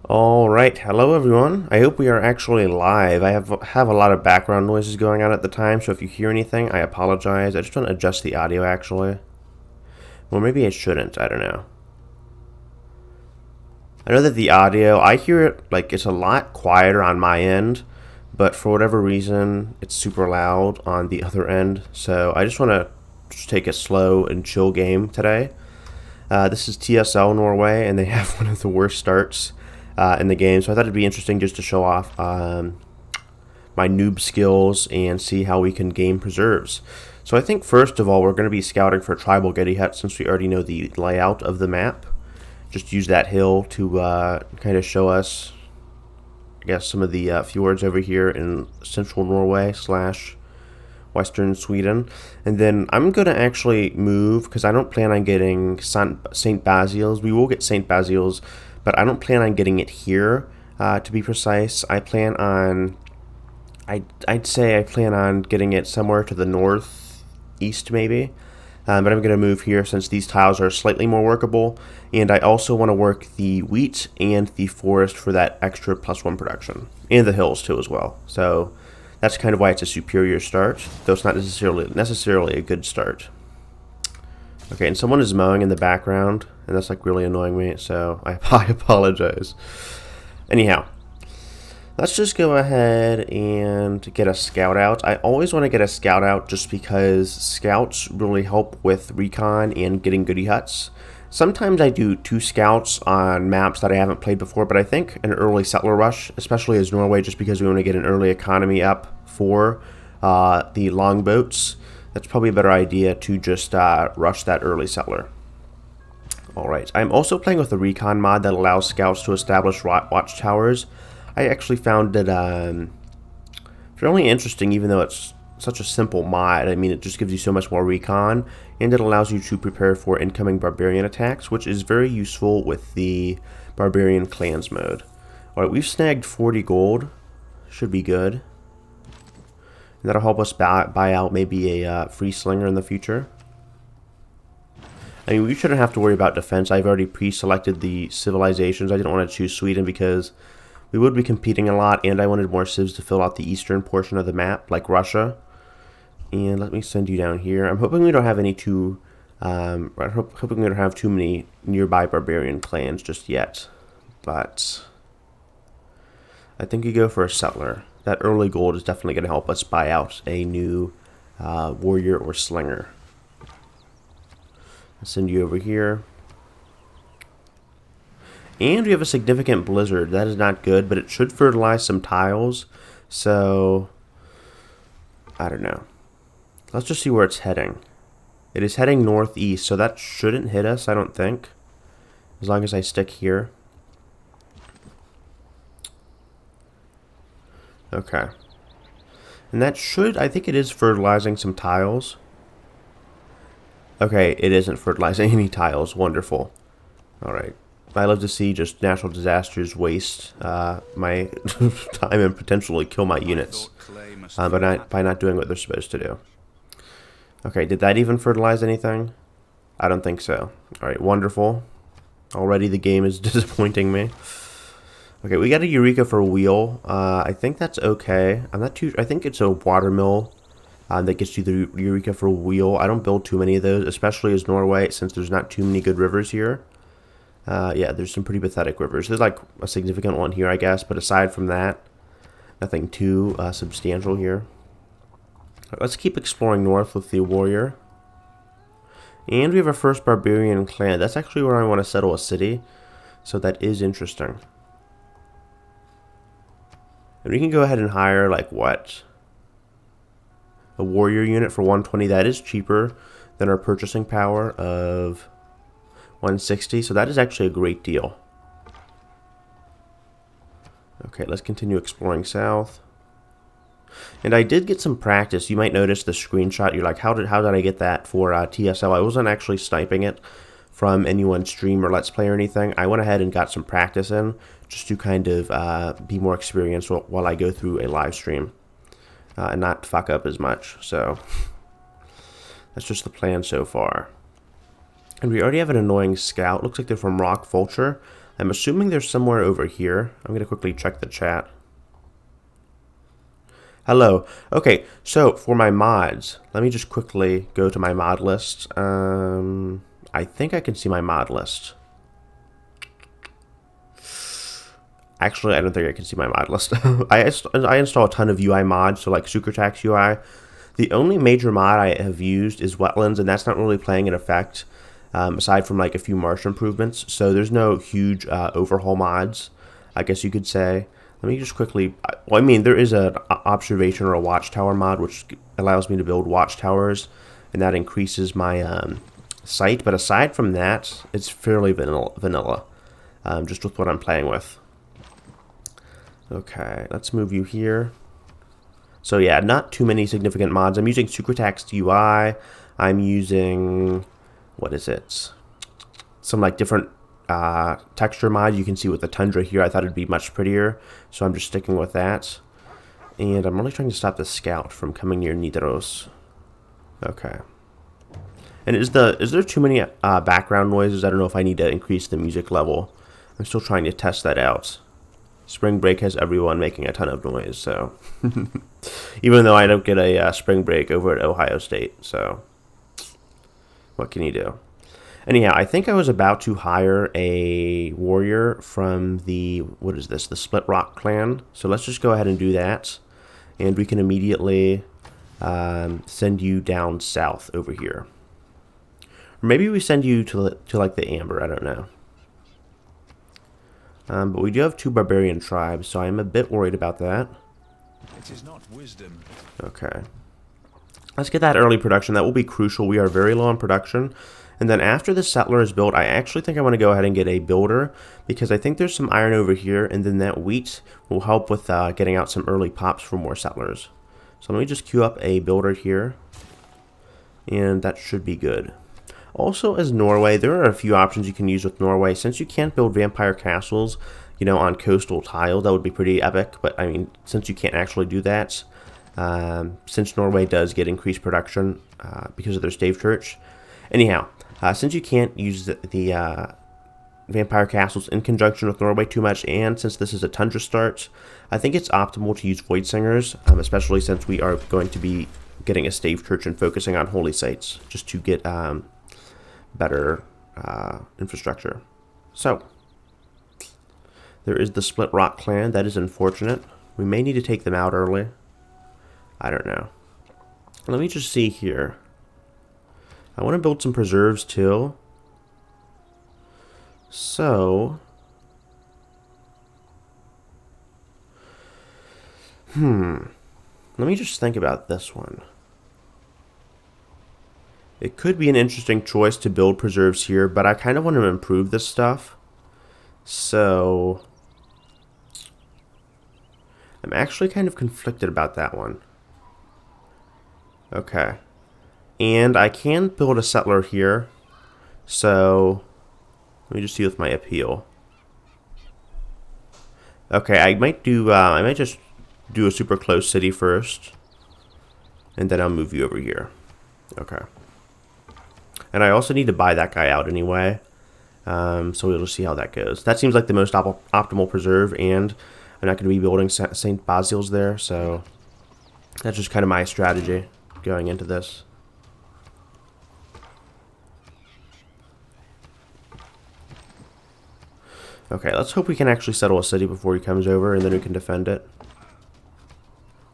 Alright, hello everyone. I hope we are actually live. I have a lot of background noises going on at the time, so if you hear anything, I apologize. I just want to adjust the audio actually. Well, maybe I shouldn't, I don't know. I know that the audio, I hear it like it's a lot quieter on my end, but for whatever reason, it's super loud on the other end. So I just want to take a slow and chill game today. This is TSL Norway, and they have one of the worst starts in the game, so I thought it'd be interesting just to show off my noob skills and see how we can gain preserves. So I think first of all we're going to be scouting for tribal Getty Hut since we already know the layout of the map. Just use that hill to kind of show us, I guess, some of the fjords over here in central Norway / western Sweden. And then I'm going to actually move because I don't plan on getting St. Basil's. We will get St. Basil's, but I don't plan on getting it here, to be precise. I plan on, I'd say I plan on getting it somewhere to the northeast maybe. But I'm going to move here since these tiles are slightly more workable. And I also want to work the wheat and the forest for that extra +1 production. And the hills too as well. So that's kind of why it's a superior start, though it's not necessarily a good start. Okay, and someone is mowing in the background, and that's like really annoying me, so I apologize. Anyhow, let's just go ahead and get a scout out. I always want to get a scout out just because scouts really help with recon and getting goody huts. Sometimes I do 2 scouts on maps that I haven't played before, but I think an early settler rush, especially as Norway, just because we want to get an early economy up for the longboats, that's probably a better idea to just rush that early settler. Alright, I'm also playing with a recon mod that allows scouts to establish watchtowers. I actually found it fairly interesting, even though it's such a simple mod. I mean, it just gives you so much more recon, and it allows you to prepare for incoming barbarian attacks, which is very useful with the barbarian clans mode. Alright, we've snagged 40 gold. Should be good. And that'll help us buy out maybe a free slinger in the future. I mean, we shouldn't have to worry about defense. I've already pre-selected the civilizations. I didn't want to choose Sweden because we would be competing a lot, and I wanted more civs to fill out the eastern portion of the map, like Russia. And let me send you down here. I'm hoping we don't have any hoping we don't have too many nearby barbarian clans just yet. But I think you go for a settler. That early gold is definitely going to help us buy out a new warrior or slinger. I'll send you over here. And we have a significant blizzard. That is not good, but it should fertilize some tiles. So, I don't know. Let's just see where it's heading. It is heading northeast, so that shouldn't hit us, I don't think. As long as I stick here. Okay. And that should, I think it is fertilizing some tiles. Okay, it isn't fertilizing any tiles. Wonderful. Alright. I love to see just natural disasters waste my time and potentially kill my units by not doing what they're supposed to do. Okay, did that even fertilize anything? I don't think so. Alright, wonderful. Already the game is disappointing me. Okay, we got a Eureka for wheel. I think that's okay. I think it's a watermill that gets you the Eureka for wheel. I don't build too many of those, especially as Norway, since there's not too many good rivers here. Yeah, there's some pretty pathetic rivers. There's like a significant one here, I guess, but aside from that, nothing too substantial here. Let's keep exploring north with the warrior. And we have our first barbarian clan. That's actually where I want to settle a city, so that is interesting. And we can go ahead and hire, like, what? A warrior unit for 120. That is cheaper than our purchasing power of 160. So that is actually a great deal. Okay, let's continue exploring south. And I did get some practice. You might notice the screenshot. You're like, how did I get that for TSL? I wasn't actually sniping it from anyone's stream or Let's Play or anything. I went ahead and got some practice in just to kind of be more experienced while I go through a live stream and not fuck up as much. So that's just the plan so far. And we already have an annoying scout. Looks like they're from Rock Vulture. I'm assuming they're somewhere over here. I'm going to quickly check the chat. Hello. Okay, so for my mods, let me just quickly go to my mod list. I think I can see my mod list. Actually, I don't think I can see my mod list. I install a ton of UI mods, so like Sucretax UI. The only major mod I have used is Wetlands, and that's not really playing an effect, aside from like a few marsh improvements. So there's no huge overhaul mods, I guess you could say. Let me just quickly, well, I mean, there is an observation or a watchtower mod, which allows me to build watchtowers, and that increases my site. But aside from that, it's fairly vanilla, just with what I'm playing with. Okay, let's move you here. So yeah, not too many significant mods. I'm using Sucretax UI. I'm using, what is it? Some like different texture mod. You can see with the tundra here, I thought it'd be much prettier. So I'm just sticking with that. And I'm really trying to stop the scout from coming near Nidros. Okay. And is there too many background noises? I don't know if I need to increase the music level. I'm still trying to test that out. Spring break has everyone making a ton of noise, so even though I don't get a spring break over at Ohio State, so what can you do? Anyhow, I think I was about to hire a warrior from the, what is this, the Split Rock clan. So let's just go ahead and do that, and we can immediately send you down south over here. Or maybe we send you to like the Amber, I don't know. But we do have 2 barbarian tribes, so I'm a bit worried about that. It is not wisdom. Okay. Let's get that early production. That will be crucial. We are very low on production. And then after the settler is built, I actually think I want to go ahead and get a builder, because I think there's some iron over here, and then that wheat will help with getting out some early pops for more settlers. So let me just queue up a builder here, and that should be good. Also, as Norway, there are a few options you can use with Norway. Since you can't build vampire castles, you know, on coastal tile, that would be pretty epic. But, I mean, since you can't actually do that, since Norway does get increased production because of their stave church. Anyhow, since you can't use the vampire castles in conjunction with Norway too much, and since this is a tundra start, I think it's optimal to use void singers, especially since we are going to be getting a stave church and focusing on holy sites, just to get better infrastructure. So there is the Split Rock clan. That is unfortunate. We may need to take them out early. I don't know. Let me just see here. I want to build some preserves too. So let me just think about this one. It could be an interesting choice to build preserves here, but I kind of want to improve this stuff. So I'm actually kind of conflicted about that one. Okay. And I can build a settler here. So let me just see with my appeal. Okay, I might just do a super close city first, and then I'll move you over here. Okay. And I also need to buy that guy out anyway. So we'll just see how that goes. That seems like the most optimal preserve, and I'm not going to be building St. Basil's there, so that's just kind of my strategy going into this. Okay, let's hope we can actually settle a city before he comes over, and then we can defend it.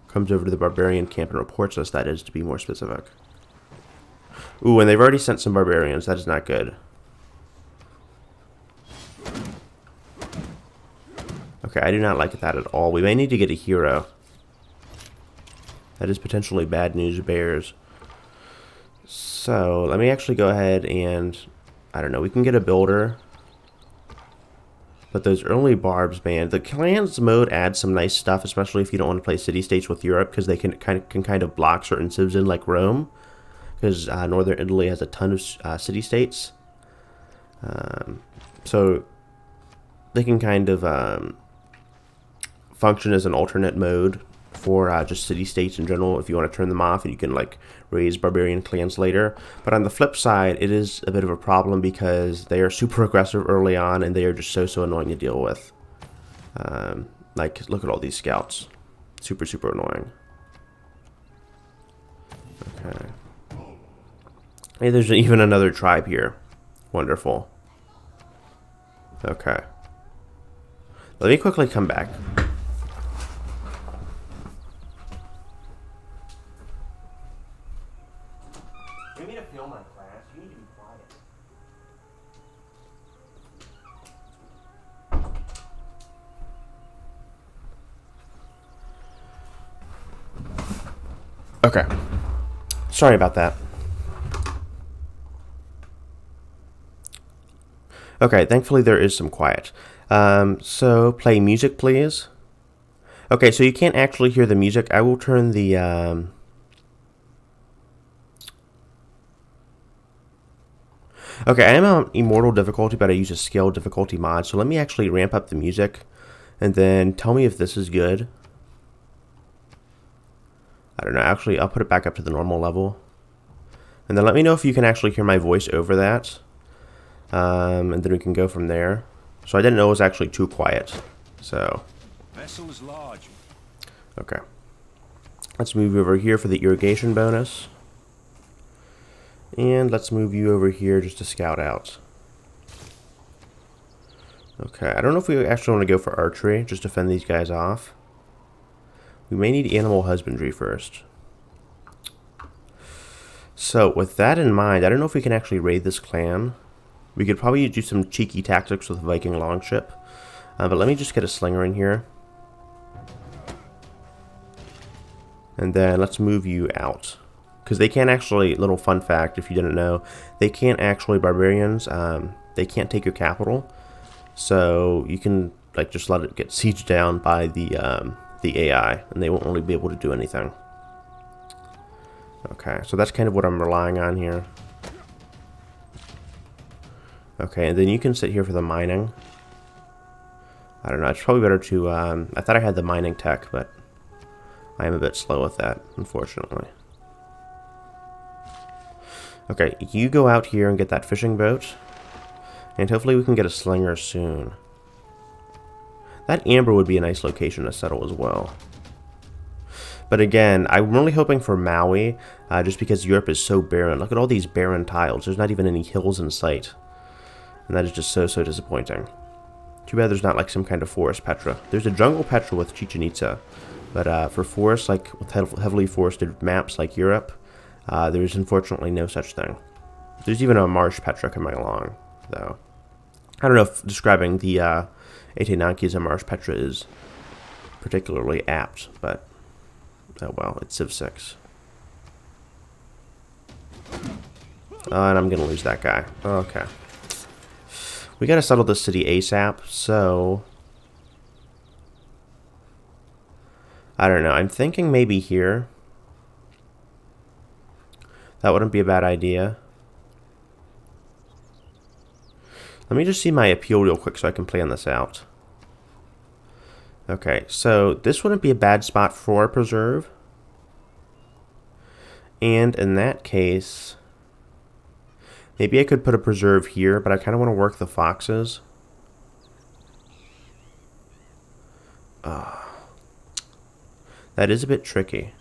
Comes over to the barbarian camp and reports us, that is, to be more specific. Ooh, and they've already sent some barbarians. That is not good. Okay, I do not like that at all. We may need to get a hero. That is potentially bad news bears. So, let me actually go ahead and, I don't know, we can get a builder. But those early barbs, man, the clans mode adds some nice stuff, especially if you don't want to play city-states with Europe, because they can kind of block certain civs in, like Rome. Because northern Italy has a ton of city-states. So they can kind of function as an alternate mode for just city-states in general if you want to turn them off and you can like raise barbarian clans later. But on the flip side, it is a bit of a problem because they are super aggressive early on and they are just so annoying to deal with. Like, look at all these scouts. Super annoying. Okay. Hey, there's even another tribe here. Wonderful. Okay. Let me quickly come back. You need to film my class. You need to be quiet. Okay. Sorry about that. Okay, thankfully there is some quiet. So play music, please. Okay, so you can't actually hear the music. I will turn the okay, I am on immortal difficulty, but I use a scale difficulty mod. So let me actually ramp up the music and then tell me if this is good. I don't know. Actually, I'll put it back up to the normal level. And then let me know if you can actually hear my voice over that. And then we can go from there. So I didn't know it was actually too quiet. So. Vessel is large. Okay. Let's move over here for the irrigation bonus. And let's move you over here just to scout out. Okay, I don't know if we actually want to go for archery, just to fend these guys off. We may need animal husbandry first. So, with that in mind, I don't know if we can actually raid this clan. We could probably do some cheeky tactics with Viking longship. But let me just get a slinger in here. And then let's move you out. Because they can't actually, little fun fact if you didn't know, they can't actually, barbarians, they can't take your capital. So you can like just let it get sieged down by the AI, and they won't really be able to do anything. Okay, so that's kind of what I'm relying on here. Okay, and then you can sit here for the mining. I don't know, it's probably better to, I thought I had the mining tech, but I am a bit slow with that, unfortunately. Okay, you go out here and get that fishing boat. And hopefully we can get a slinger soon. That amber would be a nice location to settle as well. But again, I'm really hoping for Maui, just because Europe is so barren. Look at all these barren tiles. There's not even any hills in sight. And that is just so disappointing. Too bad there's not like some kind of forest Petra. There's a jungle Petra with Chichen Itza. But for forests, like with heavily forested maps like Europe, there's unfortunately no such thing. There's even a marsh Petra coming along, though. I don't know if describing the Etenaki as a marsh Petra is particularly apt, but oh well, it's Civ 6. And I'm gonna lose that guy. Okay. We gotta settle this city ASAP, so I don't know. I'm thinking maybe here. That wouldn't be a bad idea. Let me just see my appeal real quick so I can plan this out. Okay, so this wouldn't be a bad spot for a preserve. And in that case, maybe I could put a preserve here, but I kind of want to work the foxes. That is a bit tricky.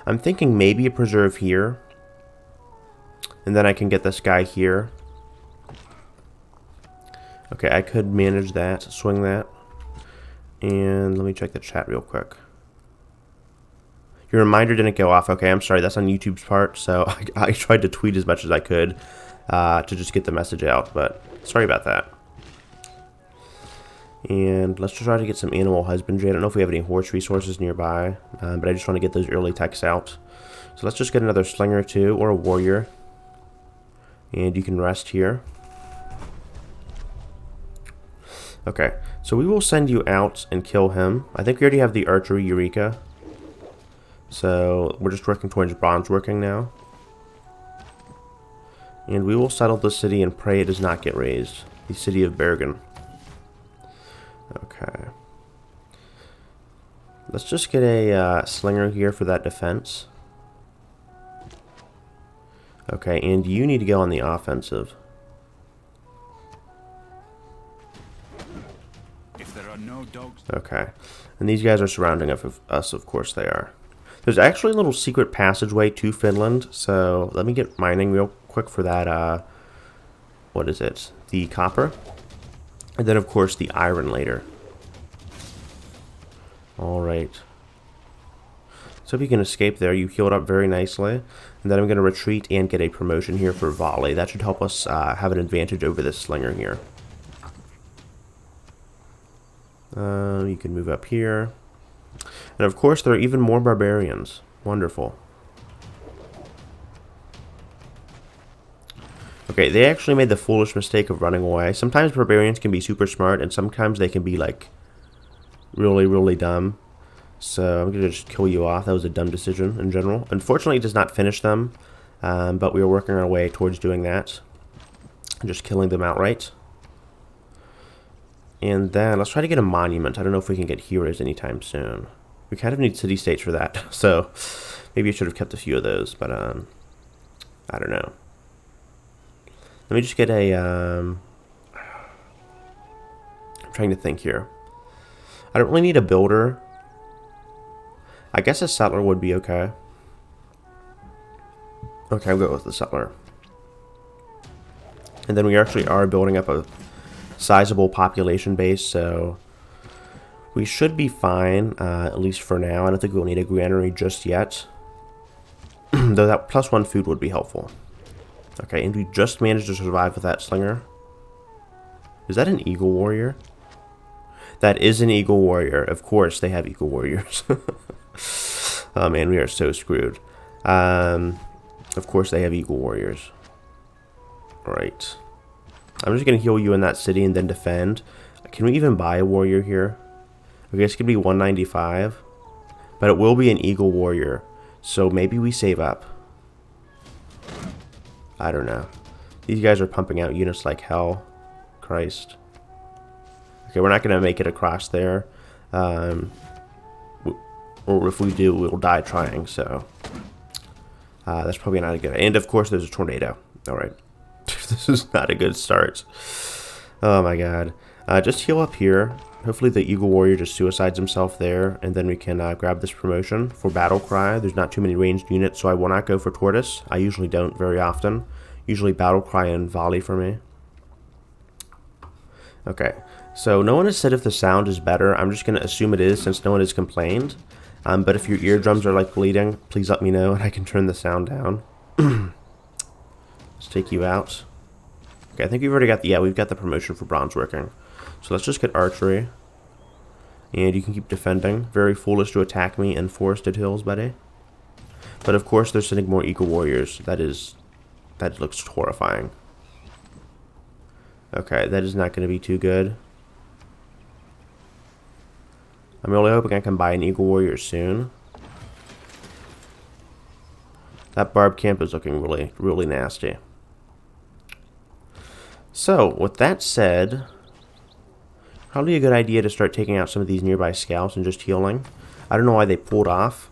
I'm thinking maybe a preserve here. And then I can get this guy here. Okay, I could manage that, swing that. And let me check the chat real quick. Your reminder didn't go off. Okay, I'm sorry, that's on YouTube's part. So I tried to tweet as much as I could to just get the message out. But sorry about that. And let's just try to get some animal husbandry. I don't know if we have any horse resources nearby, but I just want to get those early techs out. So let's just get another slinger too, or a warrior. And you can rest here. Okay, so we will send you out and kill him. I think we already have the archery Eureka. So we're just working towards bronze working now. And we will settle the city and pray it does not get razed. The city of Bergen. Okay. Let's just get a slinger here for that defense. Okay, and you need to go on the offensive. If there are no dogs. Okay. And these guys are surrounding us, of course they are. There's actually a little secret passageway to Finland, so let me get mining real quick for that, what is it? The copper. And then, of course, the iron later. Alright. So if you can escape there, you healed up very nicely. And then I'm going to retreat and get a promotion here for volley. That should help us have an advantage over this slinger here. You can move up here. And of course, there are even more barbarians. Wonderful. Okay, they actually made the foolish mistake of running away. Sometimes barbarians can be super smart, and sometimes they can be, like, really, really dumb. So I'm going to just kill you off. That was a dumb decision in general. Unfortunately, it does not finish them, but we are working our way towards doing that. Just killing them outright. And then let's try to get a monument. I don't know if we can get heroes anytime soon. We kind of need city-states for that, so maybe I should have kept a few of those, but I don't know. Let me just get a, I'm trying to think here. I don't really need a builder. I guess a settler would be okay. Okay, I'll go with the settler. And then we actually are building up a sizable population base, so we should be fine, at least for now. I don't think we'll need a granary just yet. Though that +1 food would be helpful. Okay, and we just managed to survive with that slinger. Is that an eagle warrior? That is an eagle warrior. Of course, they have eagle warriors. Oh man, we are so screwed. Of course, they have eagle warriors. Alright. I'm just going to heal you in that city and then defend. Can we even buy a warrior here? I guess it could be 195. But it will be an eagle warrior. So maybe we save up. I don't know. These guys are pumping out units like hell. Christ. Okay, we're not going to make it across there. Or if we do, we'll die trying, so that's probably not a good. And of course, there's a tornado. Alright. This is not a good start. Oh my god. Just heal up here. Hopefully the Eagle Warrior just suicides himself there, and then we can grab this promotion for Battle Cry. There's not too many ranged units, so I will not go for Tortoise. I usually don't very often. Usually Battle Cry and Volley for me. Okay, so no one has said if the sound is better. I'm just going to assume it is since no one has complained. But if your eardrums are like bleeding, please let me know and I can turn the sound down. Let's take you out. Okay, I think we've already got the, yeah, we've got the promotion for bronze working. So let's just get archery. And you can keep defending. Very foolish to attack me in forested hills, buddy. But of course they're sending more Eagle Warriors. That looks horrifying. Okay, that is not going to be too good. I'm really hoping I can buy an Eagle Warrior soon. That barb camp is looking really, really nasty. So, with that said, probably a good idea to start taking out some of these nearby scouts and just healing. I don't know why they pulled off,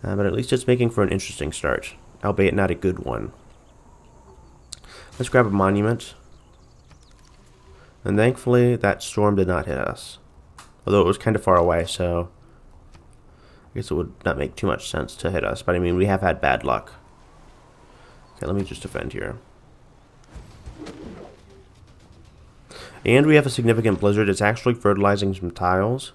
but at least it's making for an interesting start, albeit not a good one. Let's grab a monument. And thankfully, that storm did not hit us. Although it was kind of far away, so I guess it would not make too much sense to hit us. But I mean, we have had bad luck. Okay, let me just defend here. And we have a significant blizzard. It's actually fertilizing some tiles.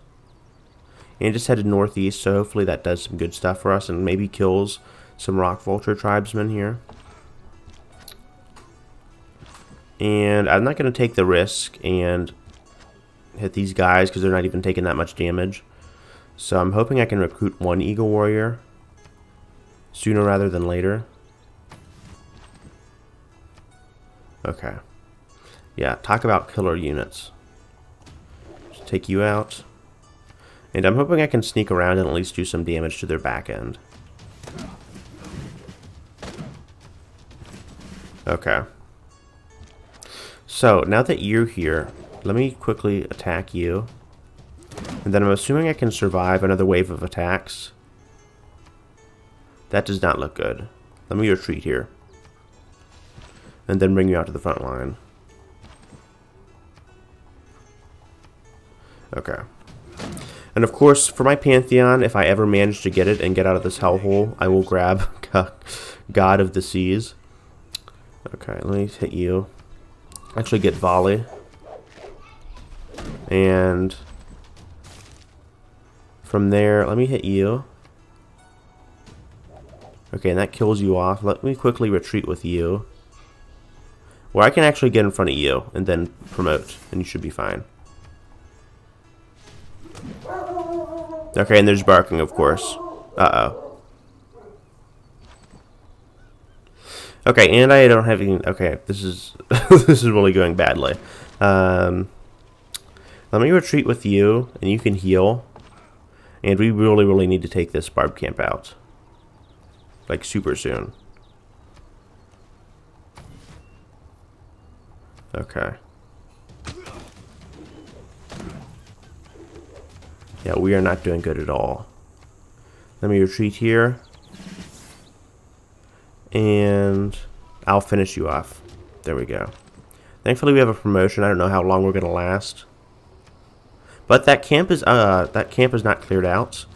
And it just headed northeast, so hopefully that does some good stuff for us and maybe kills some rock vulture tribesmen here. And I'm not going to take the risk and hit these guys because they're not even taking that much damage. So I'm hoping I can recruit one Eagle Warrior sooner rather than later. Okay. Yeah, talk about killer units. Just take you out. And I'm hoping I can sneak around and at least do some damage to their back end. Okay. So, now that you're here, let me quickly attack you. And then I'm assuming I can survive another wave of attacks. That does not look good. Let me retreat here. And then bring you out to the front line. Okay. And of course, for my Pantheon, if I ever manage to get it and get out of this hellhole, I will grab God of the Seas. Okay, let me hit you. Actually get volley. And from there, let me hit you. Okay, and that kills you off. Let me quickly retreat with you. Where I can actually get in front of you and then promote, and you should be fine. Okay, and there's barking, of course. Uh-oh. Okay, and I don't have any... Okay, this is this is really going badly. Let me retreat with you, and you can heal. And we really, really need to take this barb camp out. Like, super soon. Okay. Yeah, we are not doing good at all. Let me retreat here. And I'll finish you off. There we go. Thankfully we have a promotion. I don't know how long we're gonna last. But that camp is not cleared out.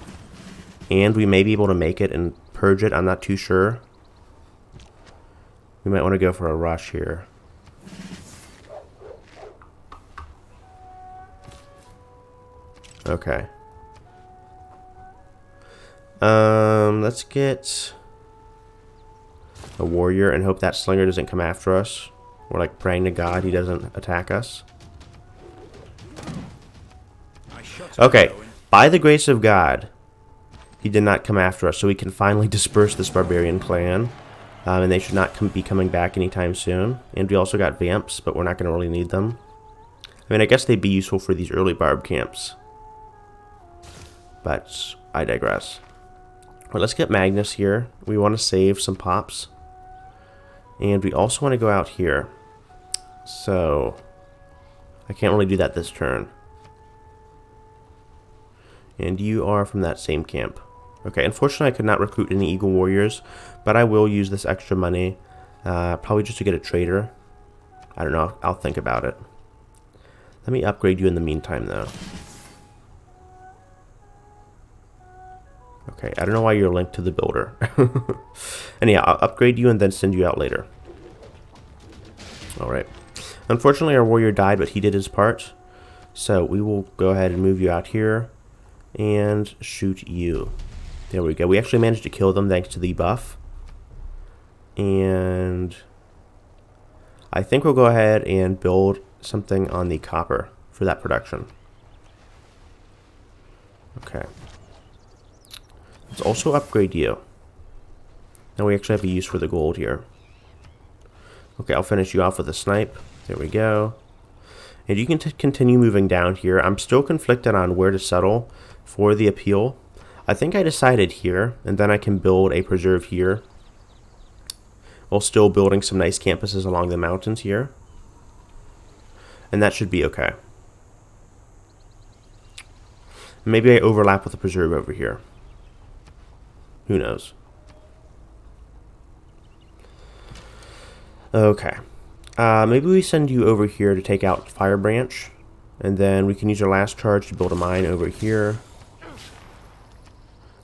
And we may be able to make it and purge it. I'm not too sure. We might want to go for a rush here. Okay. Let's get a warrior and hope that slinger doesn't come after us. We're like praying to God he doesn't attack us. Okay, by the grace of God, he did not come after us, so we can finally disperse this barbarian clan. And they should not be coming back anytime soon. And we also got vamps, but we're not going to really need them. I mean, I guess they'd be useful for these early barb camps. But I digress. Well, let's get Magnus here. We want to save some pops. And we also want to go out here. So, I can't really do that this turn. And you are from that same camp. Okay, unfortunately I could not recruit any Eagle Warriors, but I will use this extra money, probably just to get a trader. I don't know, I'll think about it. Let me upgrade you in the meantime, though. Okay, I don't know why you're linked to the builder. And yeah, I'll upgrade you and then send you out later. Alright. Unfortunately, our warrior died, but he did his part. So we will go ahead and move you out here and shoot you. There we go. We actually managed to kill them thanks to the buff. And I think we'll go ahead and build something on the copper for that production. Okay. Let's also upgrade you. Now we actually have a use for the gold here. Okay, I'll finish you off with a snipe. There we go. And you can continue moving down here. I'm still conflicted on where to settle for the appeal. I think I decided here, and then I can build a preserve here, while still building some nice campuses along the mountains here. And that should be okay. Maybe I overlap with a preserve over here. Who knows? Okay. Maybe we send you over here to take out Fire Branch, and then we can use our last charge to build a mine over here.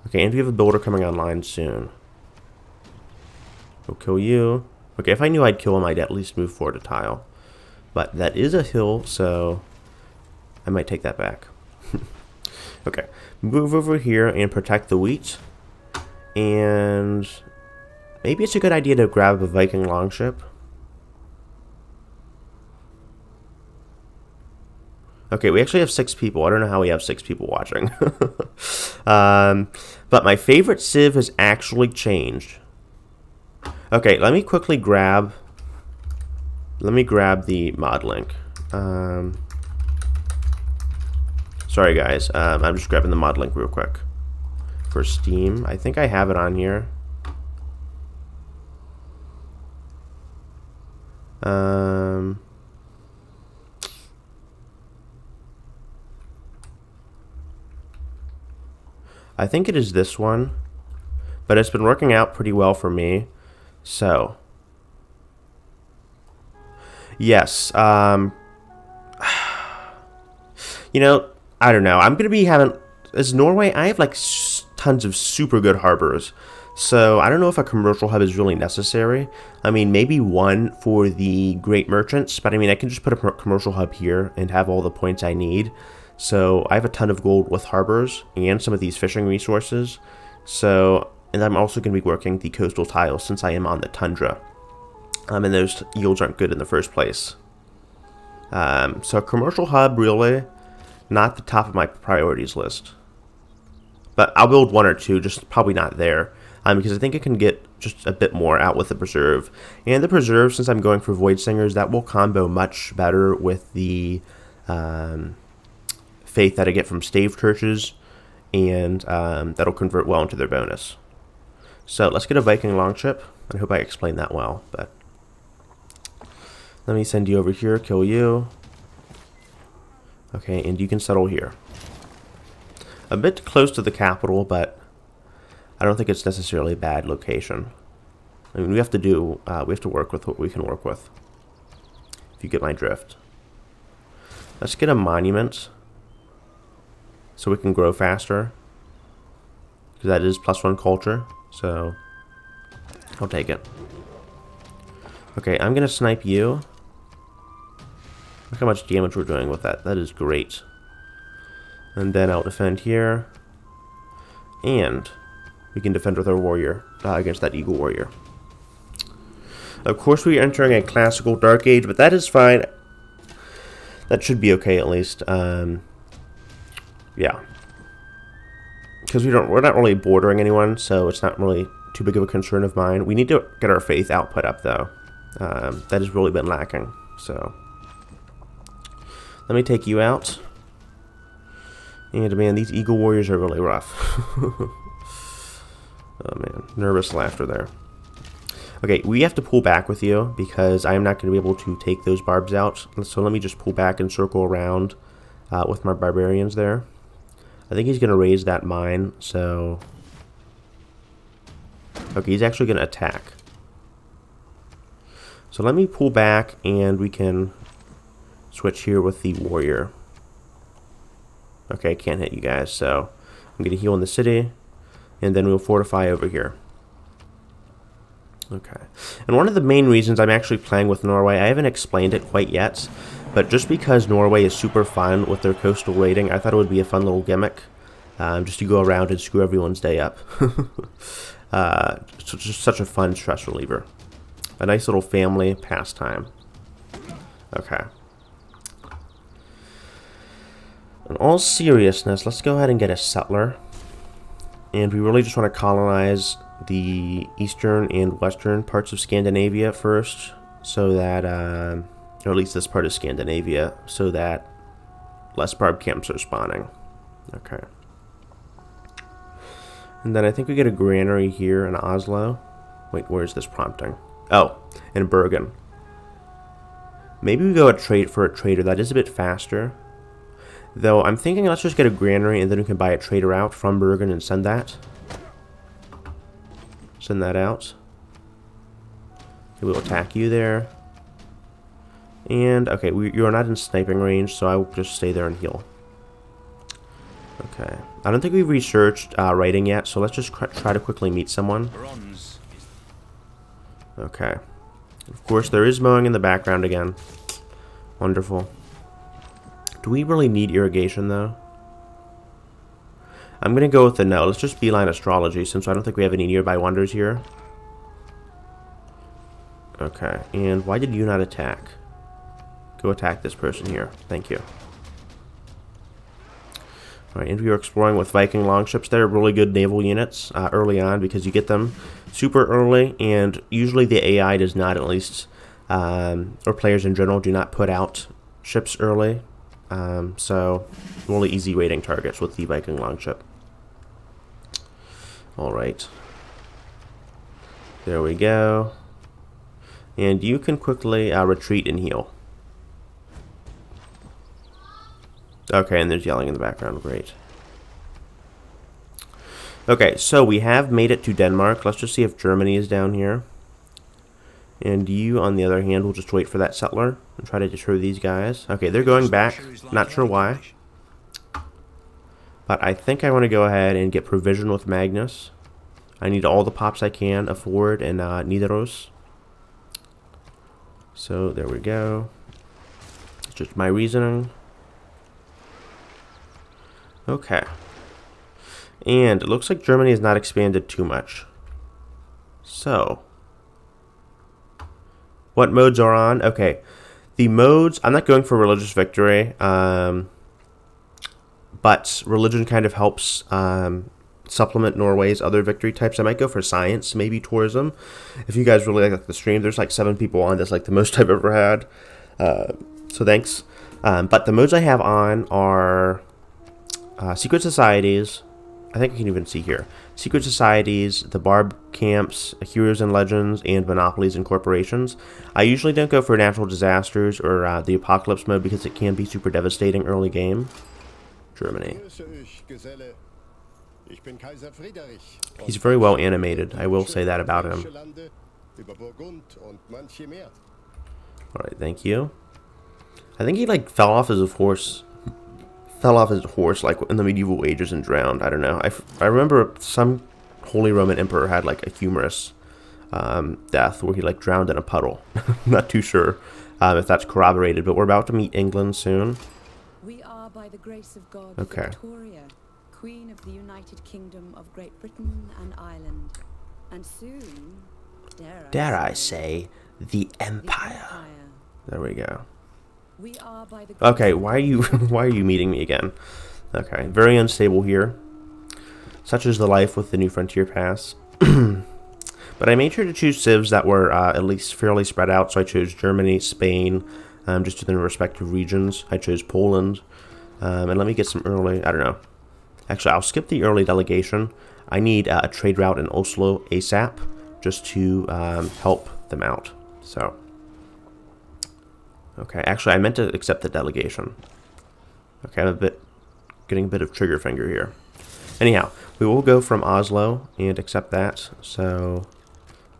Okay, and we have a builder coming online soon. We'll kill you. Okay, if I knew I'd kill him, I'd at least move forward a tile. But that is a hill, so I might take that back. Okay, move over here and protect the wheat. And maybe it's a good idea to grab a Viking longship. Okay, we actually have 6 people. I don't know how we have 6 people watching. But my favorite civ has actually changed. Okay, let me quickly grab... Let me grab the mod link. Sorry, guys. I'm just grabbing the mod link real quick. For Steam. I think I have it on here. Um, I think it is this one, but it's been working out pretty well for me. So, yes. You know, I don't know. I'm going to be having... As Norway, I have like tons of super good harbors. So I don't know if a commercial hub is really necessary. I mean, maybe one for the great merchants, but I mean, I can just put a commercial hub here and have all the points I need. So I have a ton of gold with harbors and some of these fishing resources. So, and I'm also going to be working the coastal tiles since I am on the tundra. And those yields aren't good in the first place. So a commercial hub, really, not the top of my priorities list. But I'll build one or two, just probably not there. Because I think I can get just a bit more out with the preserve. And the preserve, since I'm going for void singers, that will combo much better with the faith that I get from stave churches. And that'll convert well into their bonus. So let's get a Viking longship. I hope I explained that well. But let me send you over here, kill you. Okay, and you can settle here. A bit close to the capital, but I don't think it's necessarily a bad location. I mean, we have to work with what we can work with. If you get my drift. Let's get a monument so we can grow faster. Because that is +1 culture, so I'll take it. Okay, I'm going to snipe you. Look how much damage we're doing with that. That is great. And then I'll defend here. And we can defend with our warrior against that eagle warrior. Of course, we're entering a classical dark age, but that is fine. That should be okay at least. Yeah. Because we're not really bordering anyone, so it's not really too big of a concern of mine. We need to get our faith output up, though. That has really been lacking. So let me take you out. And man, these eagle warriors are really rough. Oh man, nervous laughter there. Okay, we have to pull back with you because I am not going to be able to take those barbs out. So let me just pull back and circle around with my barbarians there. I think he's going to raise that mine, so... Okay, he's actually going to attack. So let me pull back and we can switch here with the warrior. Okay, can't hit you guys, so I'm going to heal in the city, and then we'll fortify over here. Okay, and one of the main reasons I'm actually playing with Norway, I haven't explained it quite yet, but just because Norway is super fun with their coastal raiding, I thought it would be a fun little gimmick, just to go around and screw everyone's day up. It's just such a fun stress reliever. A nice little family pastime. Okay. In all seriousness, let's go ahead and get a settler. And we really just want to colonize the eastern and western parts of Scandinavia first, so that, or at least this part of Scandinavia, so that less barb camps are spawning. Okay. And then I think we get a granary here in Oslo. Wait, where's this prompting? Oh, in Bergen. Maybe we go for a trader. That is a bit faster. Though I'm thinking let's just get a granary and then we can buy a trader out from Bergen and send that. Send that out. Okay, we'll attack you there. And, okay, you are not in sniping range, so I will just stay there and heal. Okay. I don't think we've researched writing yet, so let's just try to quickly meet someone. Okay. Of course, there is mowing in the background again. Wonderful. Do we really need irrigation, though? I'm going to go with the no. Let's just beeline astrology, since I don't think we have any nearby wonders here. Okay. And why did you not attack? Go attack this person here. Thank you. Alright, and we are exploring with Viking longships. They're really good naval units early on because you get them super early, and usually the AI does not, at least, or players in general, do not put out ships early. So, really easy raiding targets with the Viking longship. Alright. There we go. And you can quickly retreat and heal. Okay, and there's yelling in the background. Great. Okay, so we have made it to Denmark. Let's just see if Germany is down here. And you, on the other hand, will just wait for that settler and try to deter these guys. Okay, they're going back. Not sure why. But I think I want to go ahead and get provision with Magnus. I need all the pops I can afford in Nidaros. So there we go. It's just my reasoning. Okay. And it looks like Germany has not expanded too much. So, what modes are on? Okay. The modes, I'm not going for religious victory. But religion kind of helps supplement Norway's other victory types. I might go for science, maybe tourism. If you guys really like the stream, there's like 7 people on. That's like the most I've ever had. So thanks. But the modes I have on are secret societies. I think I can even see here. Secret societies, the barb camps, heroes and legends, and monopolies and corporations. I usually don't go for natural disasters or the apocalypse mode because it can be super devastating early game. Germany. He's very well animated. I will say that about him. Alright, thank you. I think he like fell off his horse like in the medieval ages and drowned. I don't know. I remember some Holy Roman Emperor had like a humorous death where he like drowned in a puddle. Not too sure if that's corroborated, but we're about to meet England soon. We are, by the grace of God, okay. Victoria, Queen of the United Kingdom of Great Britain and Ireland, and soon, dare I say, the Empire. There we go. We are by the okay, why are you meeting me again? Okay, very unstable here. Such is the life with the New Frontier Pass. But I made sure to choose civs that were at least fairly spread out. So I chose Germany, Spain, just in their respective regions. I chose Poland. And let me get some early, I don't know. Actually, I'll skip the early delegation. I need a trade route in Oslo ASAP just to help them out. So, okay, actually, I meant to accept the delegation. Okay, I'm getting a bit of trigger finger here. Anyhow, we will go from Oslo and accept that. So,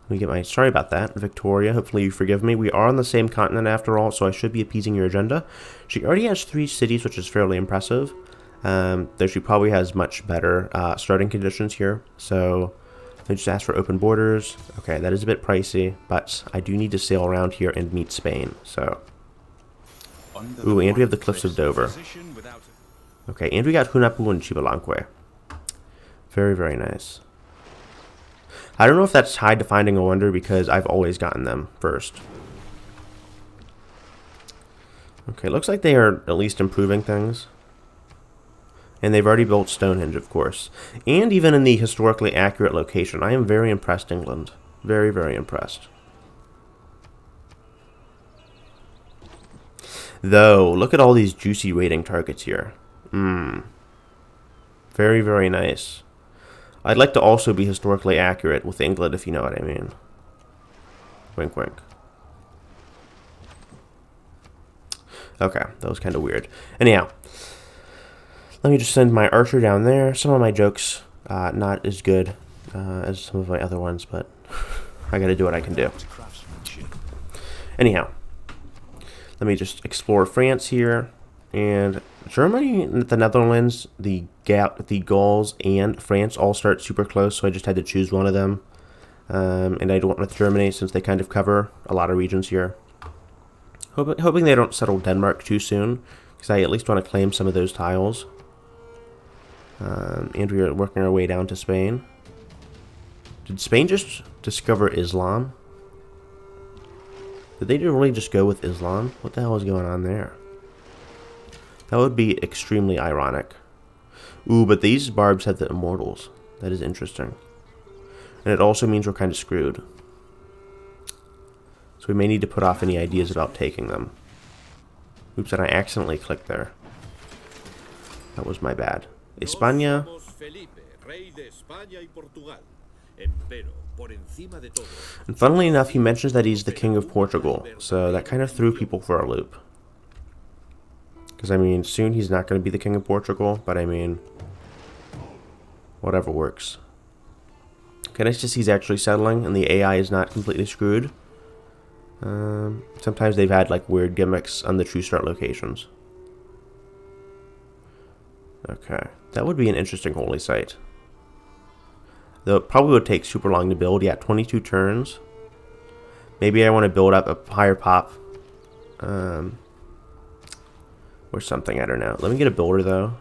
let me get my, sorry about that, Victoria. Hopefully you forgive me. We are on the same continent after all, so I should be appeasing your agenda. She already has 3 cities, which is fairly impressive. Though she probably has much better starting conditions here. So, let me just ask for open borders. Okay, that is a bit pricey, but I do need to sail around here and meet Spain, so. Ooh, and we have the Cliffs of Dover. Okay, and we got Hunapu and Chibalanque. Very, very nice. I don't know if that's tied to Finding a Wonder because I've always gotten them first. Okay, looks like they are at least improving things. And they've already built Stonehenge, of course. And even in the historically accurate location. I am very impressed, England. Very, very impressed. Though, look at all these juicy raiding targets here. Very, very nice. I'd like to also be historically accurate with England, if you know what I mean. Wink, wink. Okay, that was kind of weird. Anyhow, let me just send my archer down there. Some of my jokes, not as good as some of my other ones, but I gotta do what I can do. Anyhow, let me just explore France here. And Germany, the Netherlands, the Gauls, and France all start super close, so I just had to choose one of them. And I went with Germany since they kind of cover a lot of regions here. Hoping they don't settle Denmark too soon, because I at least want to claim some of those tiles. And we are working our way down to Spain. Did Spain just discover Islam? Did they really just go with Islam? What the hell is going on there? That would be extremely ironic. Ooh, but these barbs have the immortals. That is interesting. And it also means we're kind of screwed. So we may need to put off any ideas about taking them. Oops, and I accidentally clicked there. That was my bad. España. And funnily enough, he mentions that he's the king of Portugal, so that kind of threw people for a loop. Because, I mean, soon he's not going to be the king of Portugal, but I mean, whatever works. Okay, nice to see he's actually settling, and the AI is not completely screwed. Sometimes they've had, like, weird gimmicks on the true start locations. Okay, that would be an interesting holy site. Though it probably would take super long to build. Yeah, 22 turns. Maybe I want to build up a higher pop. Or something, I don't know. Let me get a builder, though.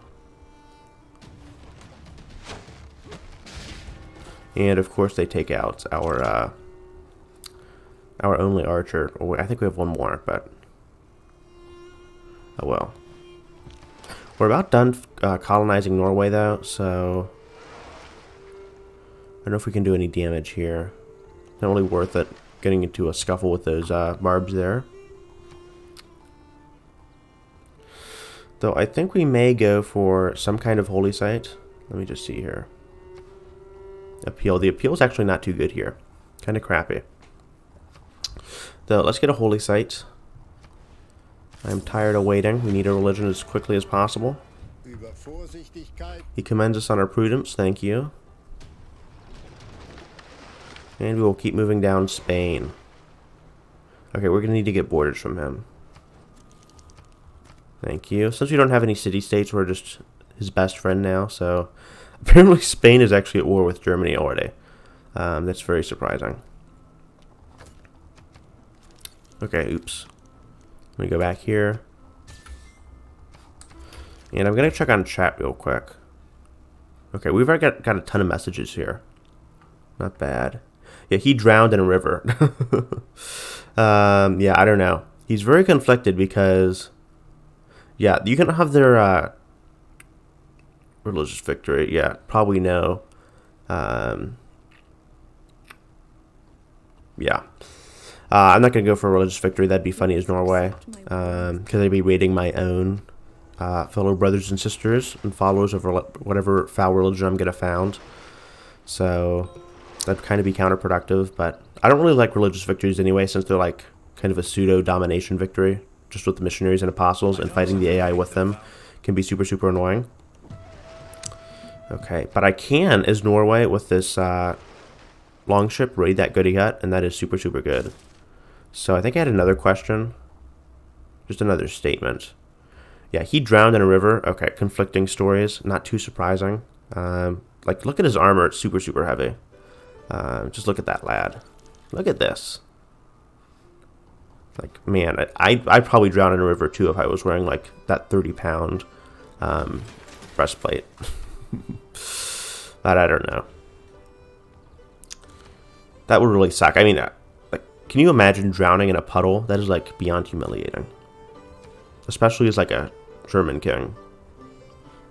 And, of course, they take out our only archer. Or I think we have one more, but... oh, well. We're about done colonizing Norway, though, so... I don't know if we can do any damage here. Not really worth it getting into a scuffle with those barbs there. Though I think we may go for some kind of holy site. Let me just see here. Appeal. The appeal is actually not too good here. Kind of crappy. Though, let's get a holy site. I'm tired of waiting. We need a religion as quickly as possible. He commends us on our prudence. Thank you. And we will keep moving down Spain. Okay, we're going to need to get borders from him. Thank you. Since we don't have any city-states, we're just his best friend now. So, apparently Spain is actually at war with Germany already. That's very surprising. Okay, oops. Let me go back here. And I'm going to check on chat real quick. Okay, we've already got a ton of messages here. Not bad. Yeah, he drowned in a river. Yeah, I don't know. He's very conflicted because... yeah, you can have their religious victory. Yeah, probably no. Yeah. I'm not going to go for a religious victory. That'd be funny as Norway. Because I'd be raiding my own fellow brothers and sisters and followers of whatever foul religion I'm going to found. So that'd kind of be counterproductive. But I don't really like religious victories anyway, since they're like kind of a pseudo-domination victory. Just with the missionaries and apostles, and fighting the AI with them can be super, super annoying. Okay, but I can, as Norway, with this longship, raid that goody hut, and that is super, super good. So I think I had another question. Just another statement. Yeah, he drowned in a river. Okay, conflicting stories. Not too surprising. Like, look at his armor. It's super, super heavy. Just look at that lad. Look at this. Like, man, I'd probably drown in a river, too, if I was wearing, like, that 30-pound breastplate. But I don't know. That would really suck. I mean, like, can you imagine drowning in a puddle? That is, like, beyond humiliating. Especially as, like, a German king.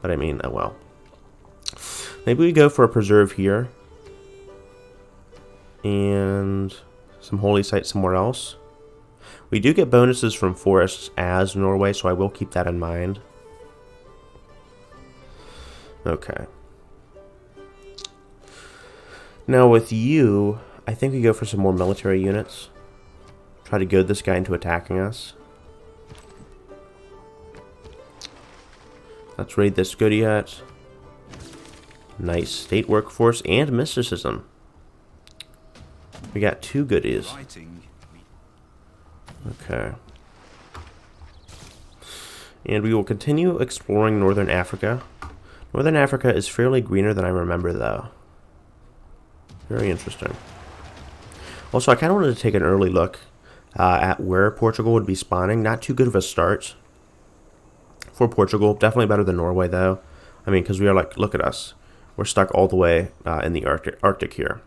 But, I mean, oh well. Maybe we go for a preserve here. And some holy site somewhere else. We do get bonuses from forests as Norway, so I will keep that in mind. Okay. Now with you, I think we go for some more military units. Try to goad this guy into attacking us. Let's raid this goody hut. Nice state workforce and mysticism. We got 2 goodies. Okay. And we will continue exploring Northern Africa. Northern Africa is fairly greener than I remember, though. Very interesting. Also, I kind of wanted to take an early look at where Portugal would be spawning. Not too good of a start for Portugal. Definitely better than Norway, though. I mean, because we are like, look at us. We're stuck all the way in the Arctic here.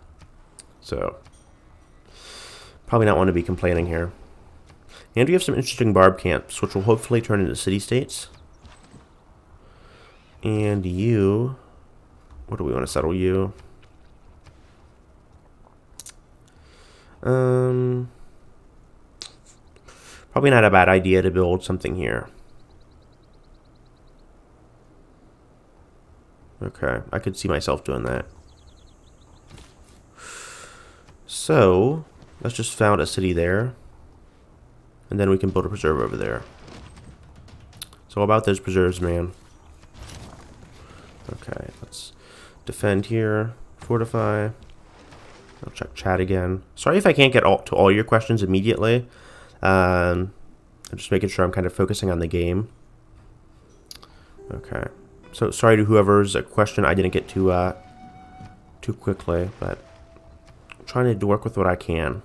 So, probably not want to be complaining here. And we have some interesting barb camps, which will hopefully turn into city-states. And you... what do we want to settle you? Probably not a bad idea to build something here. Okay, I could see myself doing that. So, let's just found a city there. And then we can build a preserve over there. So about those preserves, man. Okay, let's defend here. Fortify. I'll check chat again. Sorry if I can't get to all your questions immediately. I'm just making sure I'm kind of focusing on the game. Okay. So sorry to whoever's question I didn't get to too quickly, but I'm trying to work with what I can.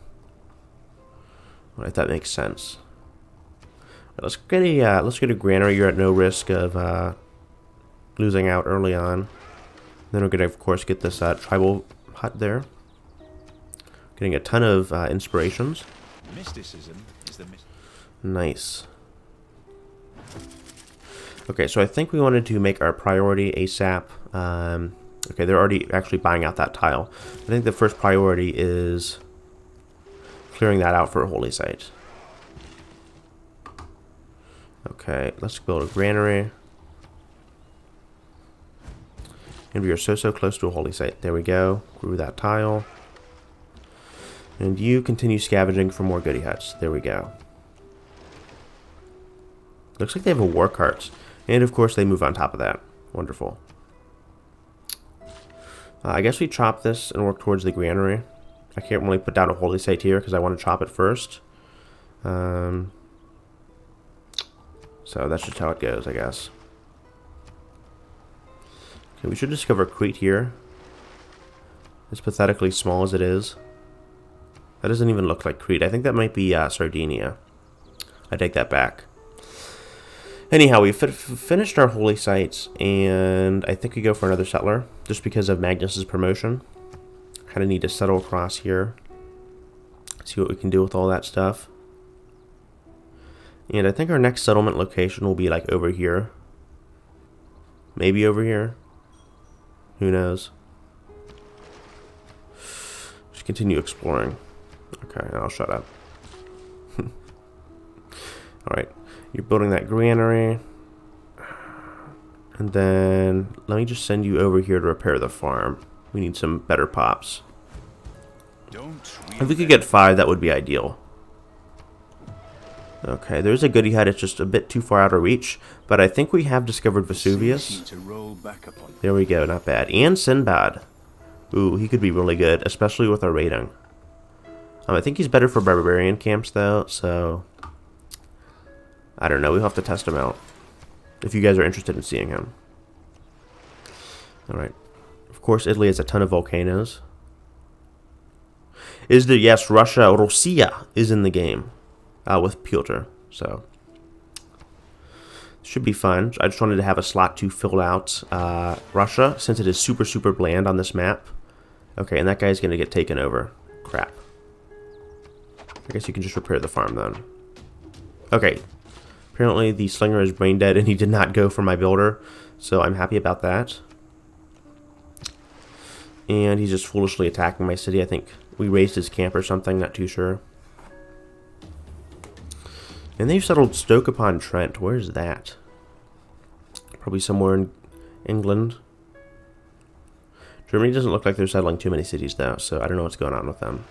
If that makes sense. Let's get a granary. You're at no risk of losing out early on. Then we're gonna, of course, get this tribal hut there. Getting a ton of inspirations. Mysticism is the nice. Okay, so I think we wanted to make our priority ASAP. Okay, they're already actually buying out that tile. I think the first priority is clearing that out for a holy site. Okay, let's build a granary. And we are so close to a holy site. There we go. Grew that tile. And you continue scavenging for more goody huts. There we go. Looks like they have a war cart. And of course they move on top of that. Wonderful. I guess we chop this and work towards the granary. I can't really put down a holy site here because I want to chop it first. So that's just how it goes, I guess. Okay, we should discover Crete here. As pathetically small as it is. That doesn't even look like Crete. I think that might be Sardinia. I take that back. Anyhow, we finished our holy sites, and I think we go for another settler, just because of Magnus's promotion. Kind of need to settle across here. See what we can do with all that stuff. And I think our next settlement location will be like over here. Maybe over here. Who knows? Just continue exploring. Okay, I'll shut up. Alright, you're building that granary. And then, let me just send you over here to repair the farm. We need some better pops. If we could get 5, that would be ideal. Okay, there's a goody hut. It's just a bit too far out of reach. But I think we have discovered Vesuvius. There we go, not bad. And Sinbad. Ooh, he could be really good, especially with our raiding. I think he's better for barbarian camps, though, so... I don't know, we'll have to test him out. If you guys are interested in seeing him. Alright. Of course, Italy has a ton of volcanoes. Yes, Russia is in the game. With Piotr, so... Should be fun. I just wanted to have a slot to fill out Russia, since it is super bland on this map. Okay, and that guy's going to get taken over. Crap. I guess you can just repair the farm then. Okay. Apparently the slinger is brain dead and he did not go for my builder. So I'm happy about that. And he's just foolishly attacking my city. I think we raised his camp or something. Not too sure. And they've settled Stoke-upon-Trent. Where's that? Probably somewhere in England. Germany doesn't look like they're settling too many cities though. So I don't know what's going on with them.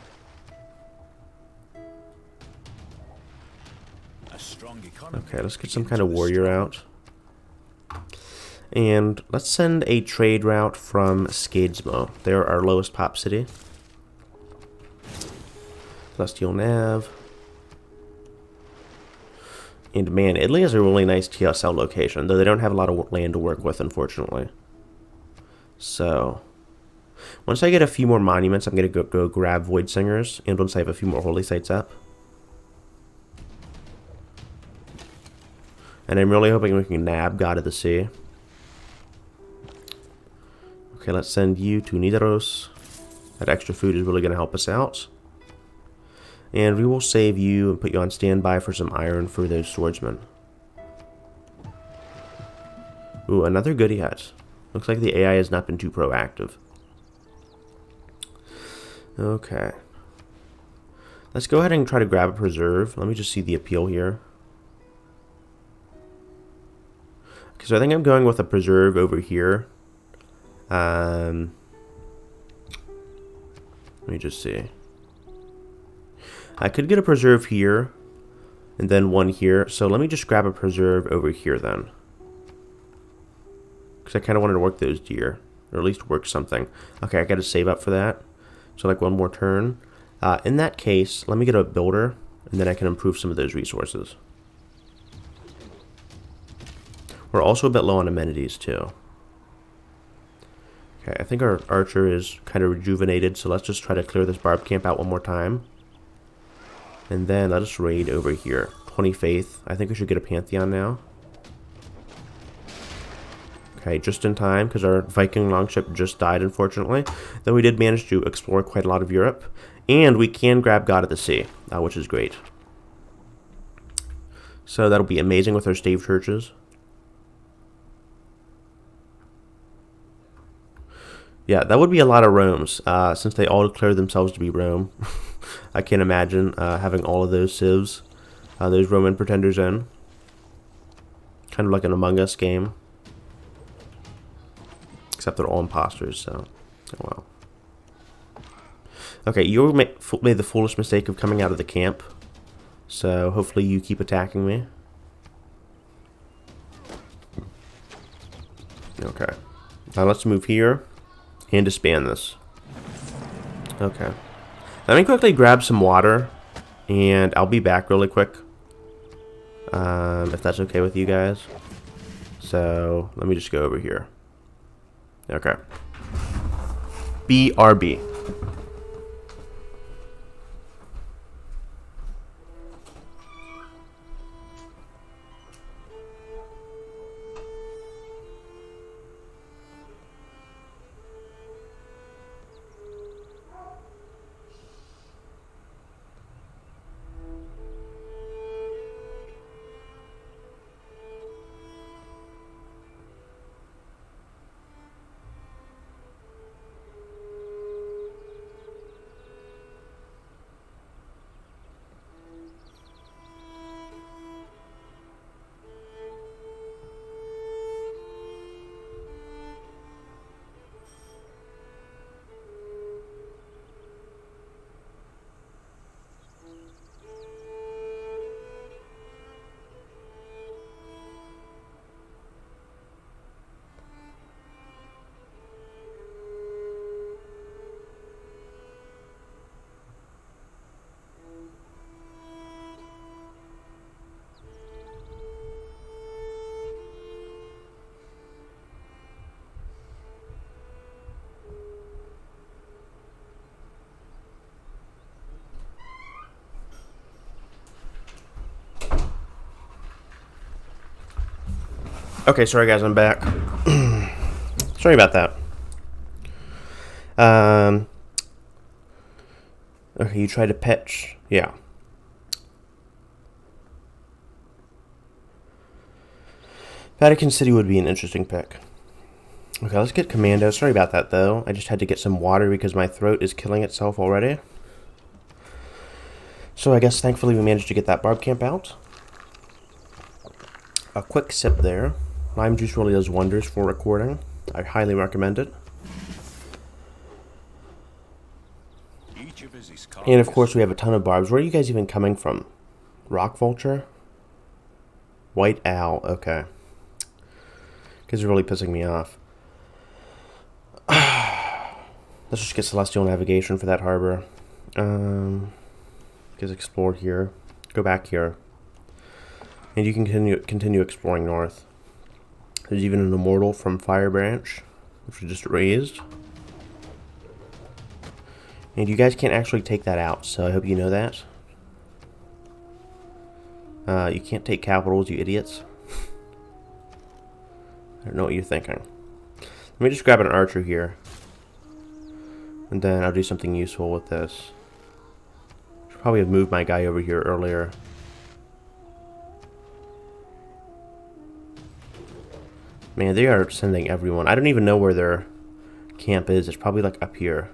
Okay, let's get some kind of warrior out. And let's send a trade route from Skadesmo. They're our lowest pop city. Celestial Nav. And man, Italy has a really nice TSL location, though they don't have a lot of land to work with, unfortunately. So, once I get a few more monuments, I'm going to go grab Void Singers, and once I have a few more holy sites up. And I'm really hoping we can nab God of the Sea. Okay, let's send you to Nidaros. That extra food is really going to help us out. And we will save you and put you on standby for some iron for those swordsmen. Ooh, another goody hut. Looks like the AI has not been too proactive. Okay. Let's go ahead and try to grab a preserve. Let me just see the appeal here. Okay, so I think I'm going with a preserve over here. Let me just see. I could get a preserve here, and then one here. So let me just grab a preserve over here then. Because I kind of wanted to work those deer. Or at least work something. Okay, I got to save up for that. So like one more turn. In that case, let me get a builder, and then I can improve some of those resources. We're also a bit low on amenities too. Okay, I think our archer is kind of rejuvenated, so let's just try to clear this barb camp out one more time. And then let us raid over here. 20 faith. I think we should get a pantheon now. Okay, just in time, because our Viking longship just died, unfortunately. Though we did manage to explore quite a lot of Europe. And we can grab God of the Sea, which is great. So that'll be amazing with our stave churches. Yeah, that would be a lot of Romes, since they all declare themselves to be Rome. I can't imagine having all of those civs, those Roman pretenders in. Kind of like an Among Us game. Except they're all imposters, so, oh well. Okay, you made the foolish mistake of coming out of the camp. So hopefully you keep attacking me. Okay. Now let's move here and disband this. Okay. Let me quickly grab some water, and I'll be back really quick. If that's okay with you guys. So let me just go over here. Okay. BRB. Okay, sorry guys, I'm back. Sorry about that. Okay, you tried to pitch. Yeah. Vatican City would be an interesting pick. Okay, let's get Commando. Sorry about that, though. I just had to get some water because my throat is killing itself already. So I guess, thankfully, we managed to get that barb camp out. A quick sip there. Lime juice really does wonders for recording. I highly recommend it. And of course we have a ton of barbs. Where are you guys even coming from? Rock Vulture? White Owl, okay. Because you're really pissing me off. Let's just get Celestial Navigation for that harbor. Because explore here. Go back here. And you can continue exploring north. There's even an Immortal from Fire Branch, which we just raised. And you guys can't actually take that out, so I hope you know that. You can't take capitals, you idiots. I don't know what you're thinking. Let me just grab an archer here. And then I'll do something useful with this. Should probably have moved my guy over here earlier. Man, they are sending everyone. I don't even know where their camp is. It's probably like up here.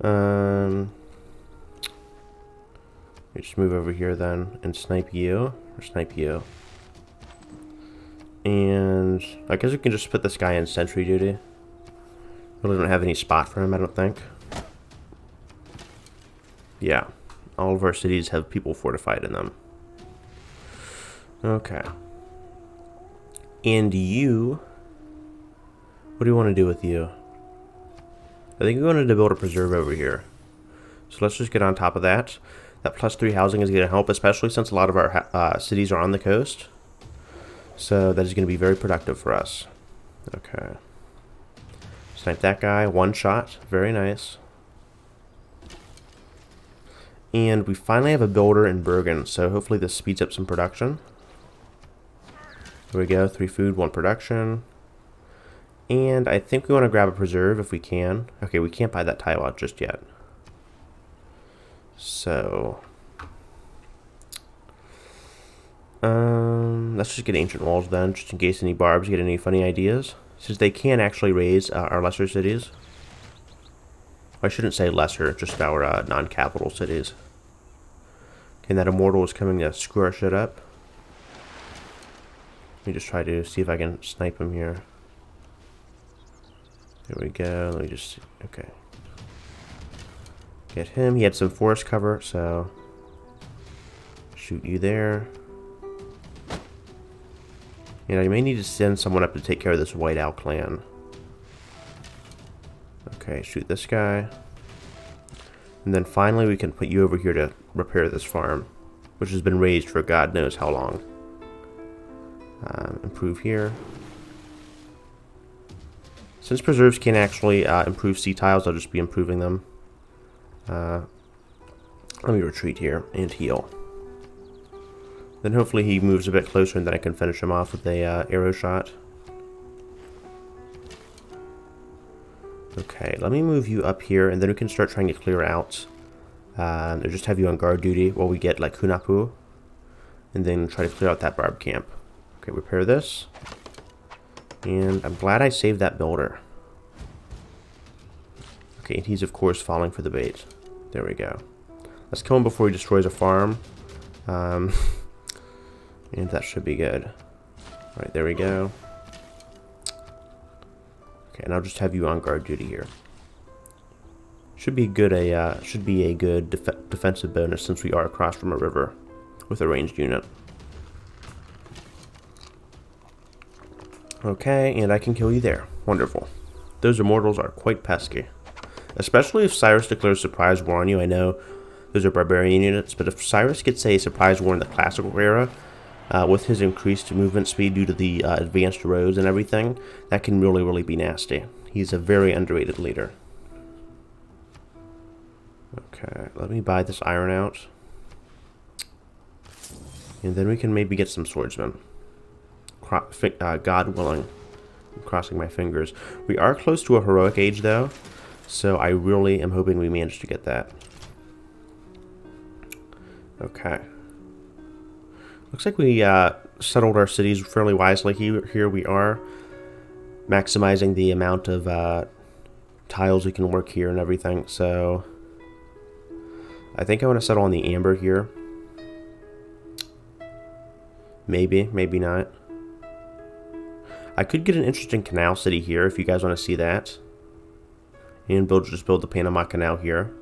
Let me just move over here then and snipe you. Or snipe you. And I guess we can just put this guy in sentry duty. Really don't have any spot for him, I don't think. Yeah. All of our cities have people fortified in them. Okay. And you... What do you want to do with you? I think we wanted to build a preserve over here. So let's just get on top of that. That +3 housing is going to help, especially since a lot of our cities are on the coast. So that is going to be very productive for us. Okay. Snipe that guy. One shot. Very nice. And we finally have a builder in Bergen, so hopefully this speeds up some production. There we go. 3 food, 1 production. And I think we want to grab a preserve if we can. Okay, we can't buy that tile out just yet. So... let's just get ancient walls then, just in case any barbs get any funny ideas. Since they can actually raise our lesser cities. I shouldn't say lesser, just our non-capital cities. Okay, and that immortal is coming to screw our shit up. Let me just try to see if I can snipe him here. There we go. Let me just see. Okay. Get him. He had some forest cover, so shoot you there. You know, you may need to send someone up to take care of this White Owl clan. Okay, shoot this guy. And then finally we can put you over here to repair this farm, which has been raised for God knows how long. Improve here. Since preserves can actually improve sea tiles, I'll just be improving them. Let me retreat here and heal. Then hopefully he moves a bit closer and then I can finish him off with a arrow shot. Okay, let me move you up here and then we can start trying to clear out. Or just have you on guard duty while we get like Hunapu. And then try to clear out that barb camp. Okay, repair this. And I'm glad I saved that builder. Okay, and he's of course falling for the bait. There we go. Let's kill him before he destroys a farm. And that should be good. Alright, there we go. Okay, and I'll just have you on guard duty here. Should be good. Should be a good defensive bonus since we are across from a river with a ranged unit. Okay, and I can kill you there. Wonderful. Those immortals are quite pesky, especially if Cyrus declares surprise war on you. I know those are barbarian units, but if Cyrus gets a surprise war in the classical era, with his increased movement speed due to the advanced roads and everything, that can really, really be nasty. He's a very underrated leader. Okay, let me buy this iron out. And then we can maybe get some swordsmen. God willing. I'm crossing my fingers. We are close to a heroic age, though, so I really am hoping we manage to get that. Okay. Looks like we settled our cities fairly wisely. Here we are maximizing the amount of tiles we can work here and everything. So I think I want to settle on the amber here. Maybe, maybe not. I could get an interesting canal city here if you guys want to see that. And just build the Panama Canal here.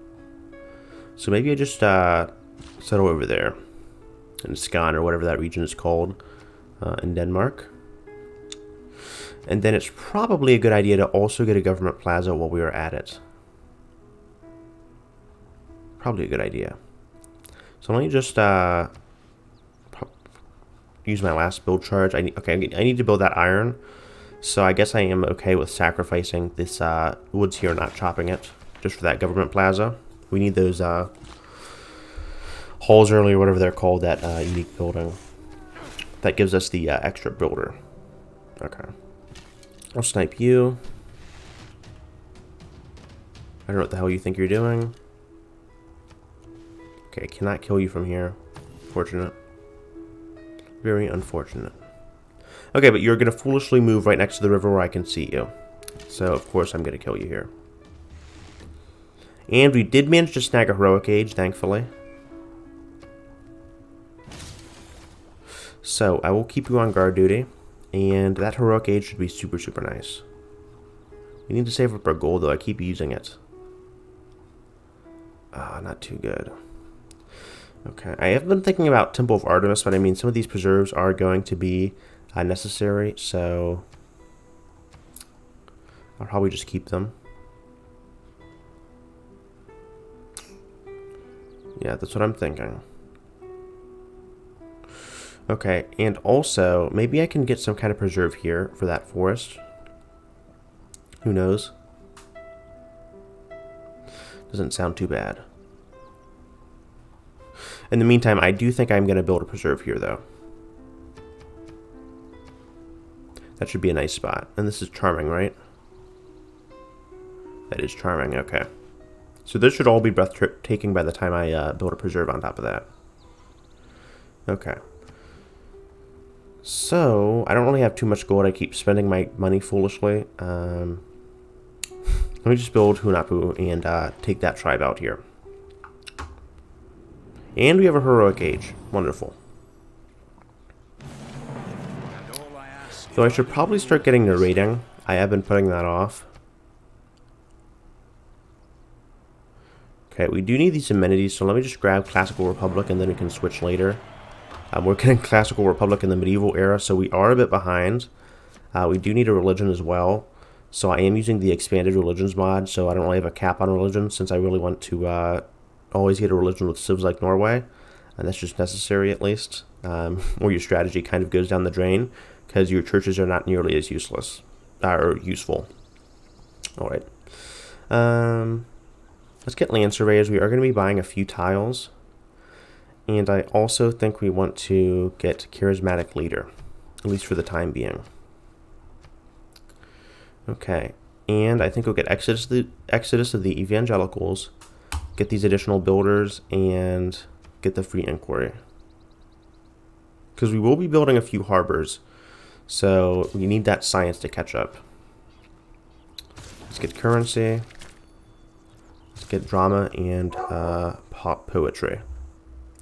So maybe I just settle over there. In Skan, or whatever that region is called, in Denmark. And then it's probably a good idea to also get a government plaza while we are at it. Probably a good idea. So let me just use my last build charge. I need to build that iron. So I guess I am okay with sacrificing this woods here, not chopping it, just for that government plaza. We need those halls early, or whatever they're called, that unique building. That gives us the extra builder. Okay. I'll snipe you. I don't know what the hell you think you're doing. Okay, I cannot kill you from here. Fortunate. Very unfortunate. Okay, but you're going to foolishly move right next to the river where I can see you. So, of course, I'm going to kill you here. And we did manage to snag a heroic age, thankfully. So, I will keep you on guard duty. And that heroic age should be super, super nice. We need to save up our gold, though. I keep using it. Not too good. Okay, I have been thinking about Temple of Artemis, but I mean, some of these preserves are going to be necessary, so I'll probably just keep them. Yeah, that's what I'm thinking. Okay, and also, maybe I can get some kind of preserve here for that forest. Who knows? Doesn't sound too bad. In the meantime, I do think I'm going to build a preserve here, though. That should be a nice spot. And this is charming, right? That is charming, okay. So this should all be breathtaking by the time I build a preserve on top of that. Okay. So, I don't really have too much gold. I keep spending my money foolishly. Let me just build Hunahpu and take that tribe out here. And we have a heroic age. Wonderful. So I should probably start getting narrating. I have been putting that off. Okay, we do need these amenities, so let me just grab Classical Republic and then we can switch later. We're getting Classical Republic in the medieval era, so we are a bit behind. We do need a religion as well. So I am using the expanded religions mod, so I don't really have a cap on religion since I really want to always get a religion with civs like Norway. And that's just necessary at least. Or your strategy kind of goes down the drain because your churches are not nearly as useless or useful. Alright. Let's get land surveyors. We are going to be buying a few tiles. And I also think we want to get charismatic leader, at least for the time being. Okay, and I think we'll get Exodus of the Evangelicals, get these additional builders, and get the free inquiry. Because we will be building a few harbors, so we need that science to catch up. Let's get currency. Let's get drama and pop poetry.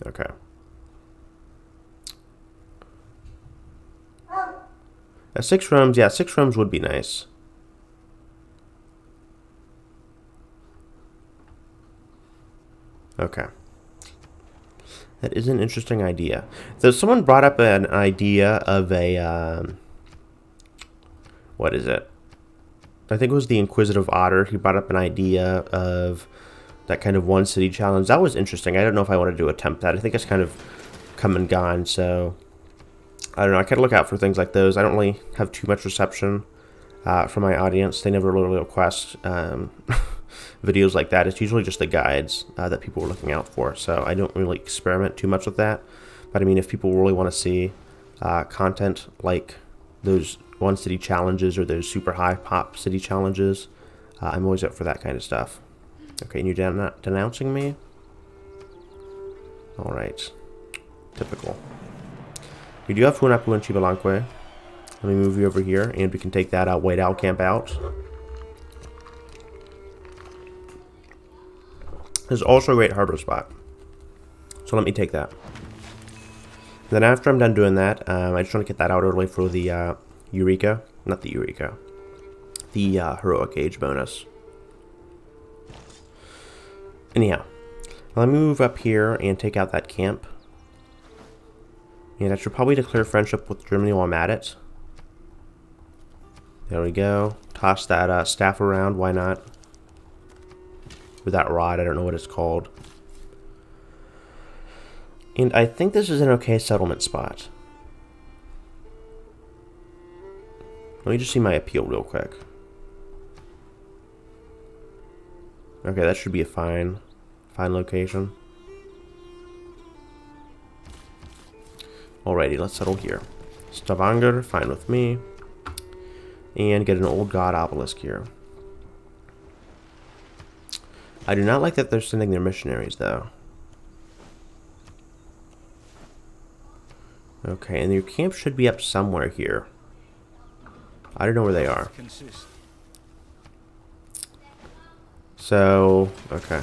Okay. At 6 rooms, yeah, 6 rooms would be nice. Okay. That is an interesting idea. So someone brought up an idea of a, what is it? I think it was the Inquisitive Otter. He brought up an idea of that kind of one city challenge. That was interesting. I don't know if I wanted to attempt that. I think it's kind of come and gone, so I don't know. I kind of look out for things like those. I don't really have too much reception from my audience. They never really request videos like that. It's usually just the guides that people are looking out for, so I don't really experiment too much with that. But I mean, if people really want to see content like those one city challenges or those super high pop city challenges, I'm always up for that kind of stuff. Okay, and you're not denouncing me? Alright. Typical. We do have Hunahpu and Chibalanque. Let me move you over here, and we can take that out, White Owl camp out. There's also a great harbor spot. So let me take that. Then after I'm done doing that, I just want to get that out early for the Eureka. Not the Eureka. The Heroic Age bonus. Anyhow, let me move up here and take out that camp. And I should probably declare friendship with Germany while I'm at it. There we go. Toss that staff around, why not? With that rod, I don't know what it's called. And I think this is an okay settlement spot. Let me just see my appeal real quick. Okay, that should be a fine location. Alrighty, let's settle here. Stavanger, fine with me. And get an old god obelisk here. I do not like that they're sending their missionaries, though. Okay, and your camp should be up somewhere here. I don't know where they are. So, okay.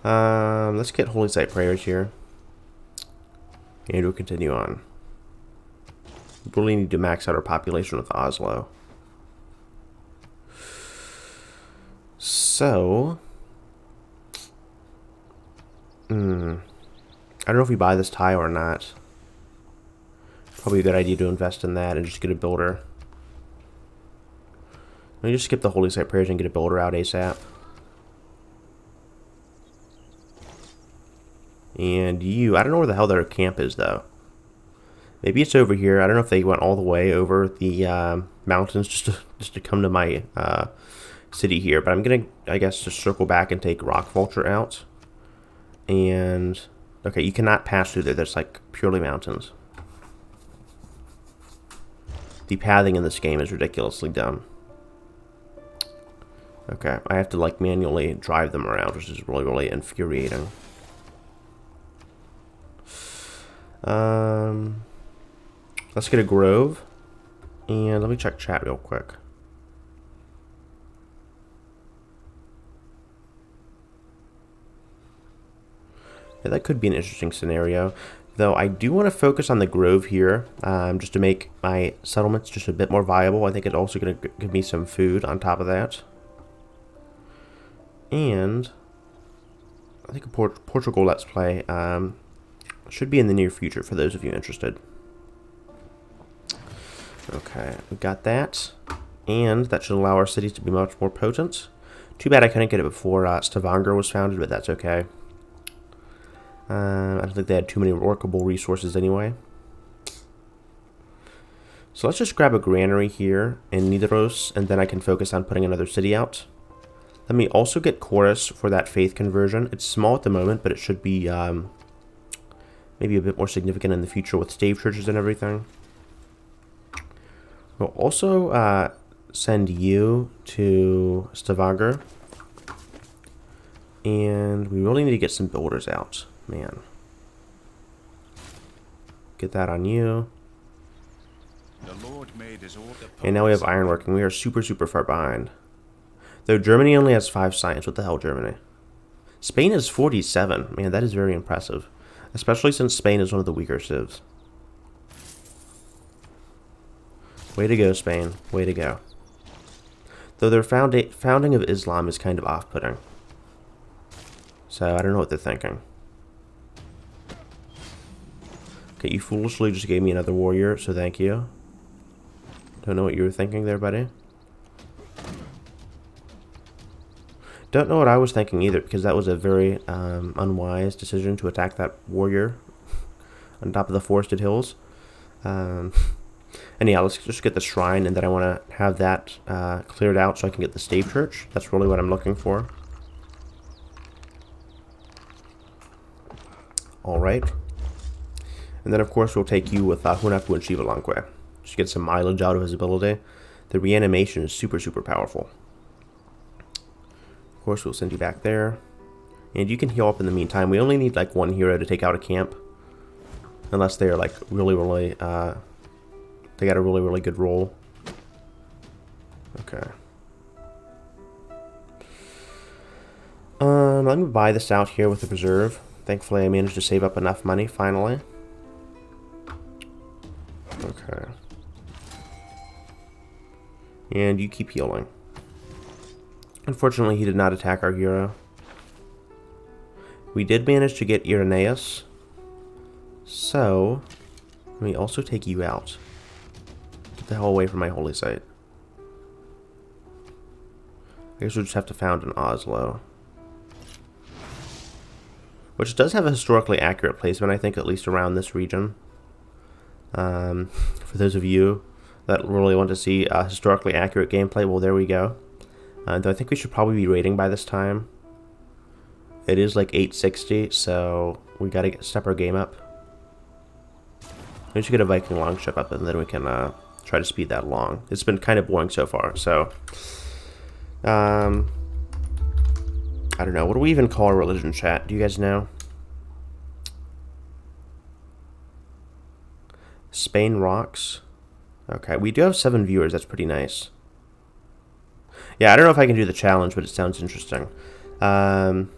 Let's get Holy Site prayers here. And we'll continue on. We really need to max out our population with Oslo. So, I don't know if we buy this tile or not. Probably a good idea to invest in that and just get a builder. Let me just skip the Holy Site prayers and get a builder out ASAP. And you, I don't know where the hell their camp is though. Maybe it's over here. I don't know if they went all the way over the mountains just to come to my city here. But I'm gonna, I guess, just circle back and take Rock Vulture out. And okay, you cannot pass through there. There's like purely mountains. The pathing in this game is ridiculously dumb. Okay, I have to like manually drive them around, which is really infuriating. Let's get a grove, and let me check chat real quick. Yeah, that could be an interesting scenario, though I do want to focus on the grove here, just to make my settlements just a bit more viable. I think it's also going to give me some food on top of that. And I think a Portugal Let's Play should be in the near future for those of you interested. Okay, we got that. And that should allow our cities to be much more potent. Too bad I couldn't get it before Stavanger was founded, but that's okay. I don't think they had too many workable resources anyway. So let's just grab a granary here in Nidaros, and then I can focus on putting another city out. Let me also get Chorus for that faith conversion. It's small at the moment, but it should be maybe a bit more significant in the future with stave churches and everything. We'll also send you to Stavanger. And we really need to get some builders out. Man. Get that on you. The Lord made his order. And now we have ironworking. We are super far behind. Though Germany only has 5 science. What the hell, Germany? Spain is 47. Man, that is very impressive. Especially since Spain is one of the weaker civs. Way to go, Spain. Way to go. Though their founding of Islam is kind of off-putting. So I don't know what they're thinking. Okay, you foolishly just gave me another warrior, so thank you. Don't know what you were thinking there, buddy. Don't know what I was thinking either, because that was a very unwise decision to attack that warrior on top of the forested hills. And yeah, let's just get the shrine, and then I want to have that cleared out so I can get the stave church. That's really what I'm looking for. Alright. And then, of course, we'll take you with Hunaku and Shivalanque. Just get some mileage out of his ability. The reanimation is super powerful. Of course, we'll send you back there. And you can heal up in the meantime. We only need, like, 1 hero to take out a camp. Unless they're, like, really they got a really good roll. Okay. Let me buy this out here with the preserve. Thankfully, I managed to save up enough money, finally. Okay. And you keep healing. Unfortunately, he did not attack our hero. We did manage to get Irenaeus. So, let me also take you out. Get the hell away from my holy site. I guess we'll just have to found an Oslo. Which does have a historically accurate placement, I think, at least around this region. For those of you that really want to see historically accurate gameplay, well, there we go. Though I think we should probably be raiding by this time. It is like 860, so we gotta step our game up. We should get a Viking longship up, and then we can try to speed that along. It's been kind of boring so far, so... I don't know. What do we even call our religion chat? Do you guys know? Spain rocks. Okay, we do have 7 viewers. That's pretty nice. Yeah, I don't know if I can do the challenge, but it sounds interesting. Of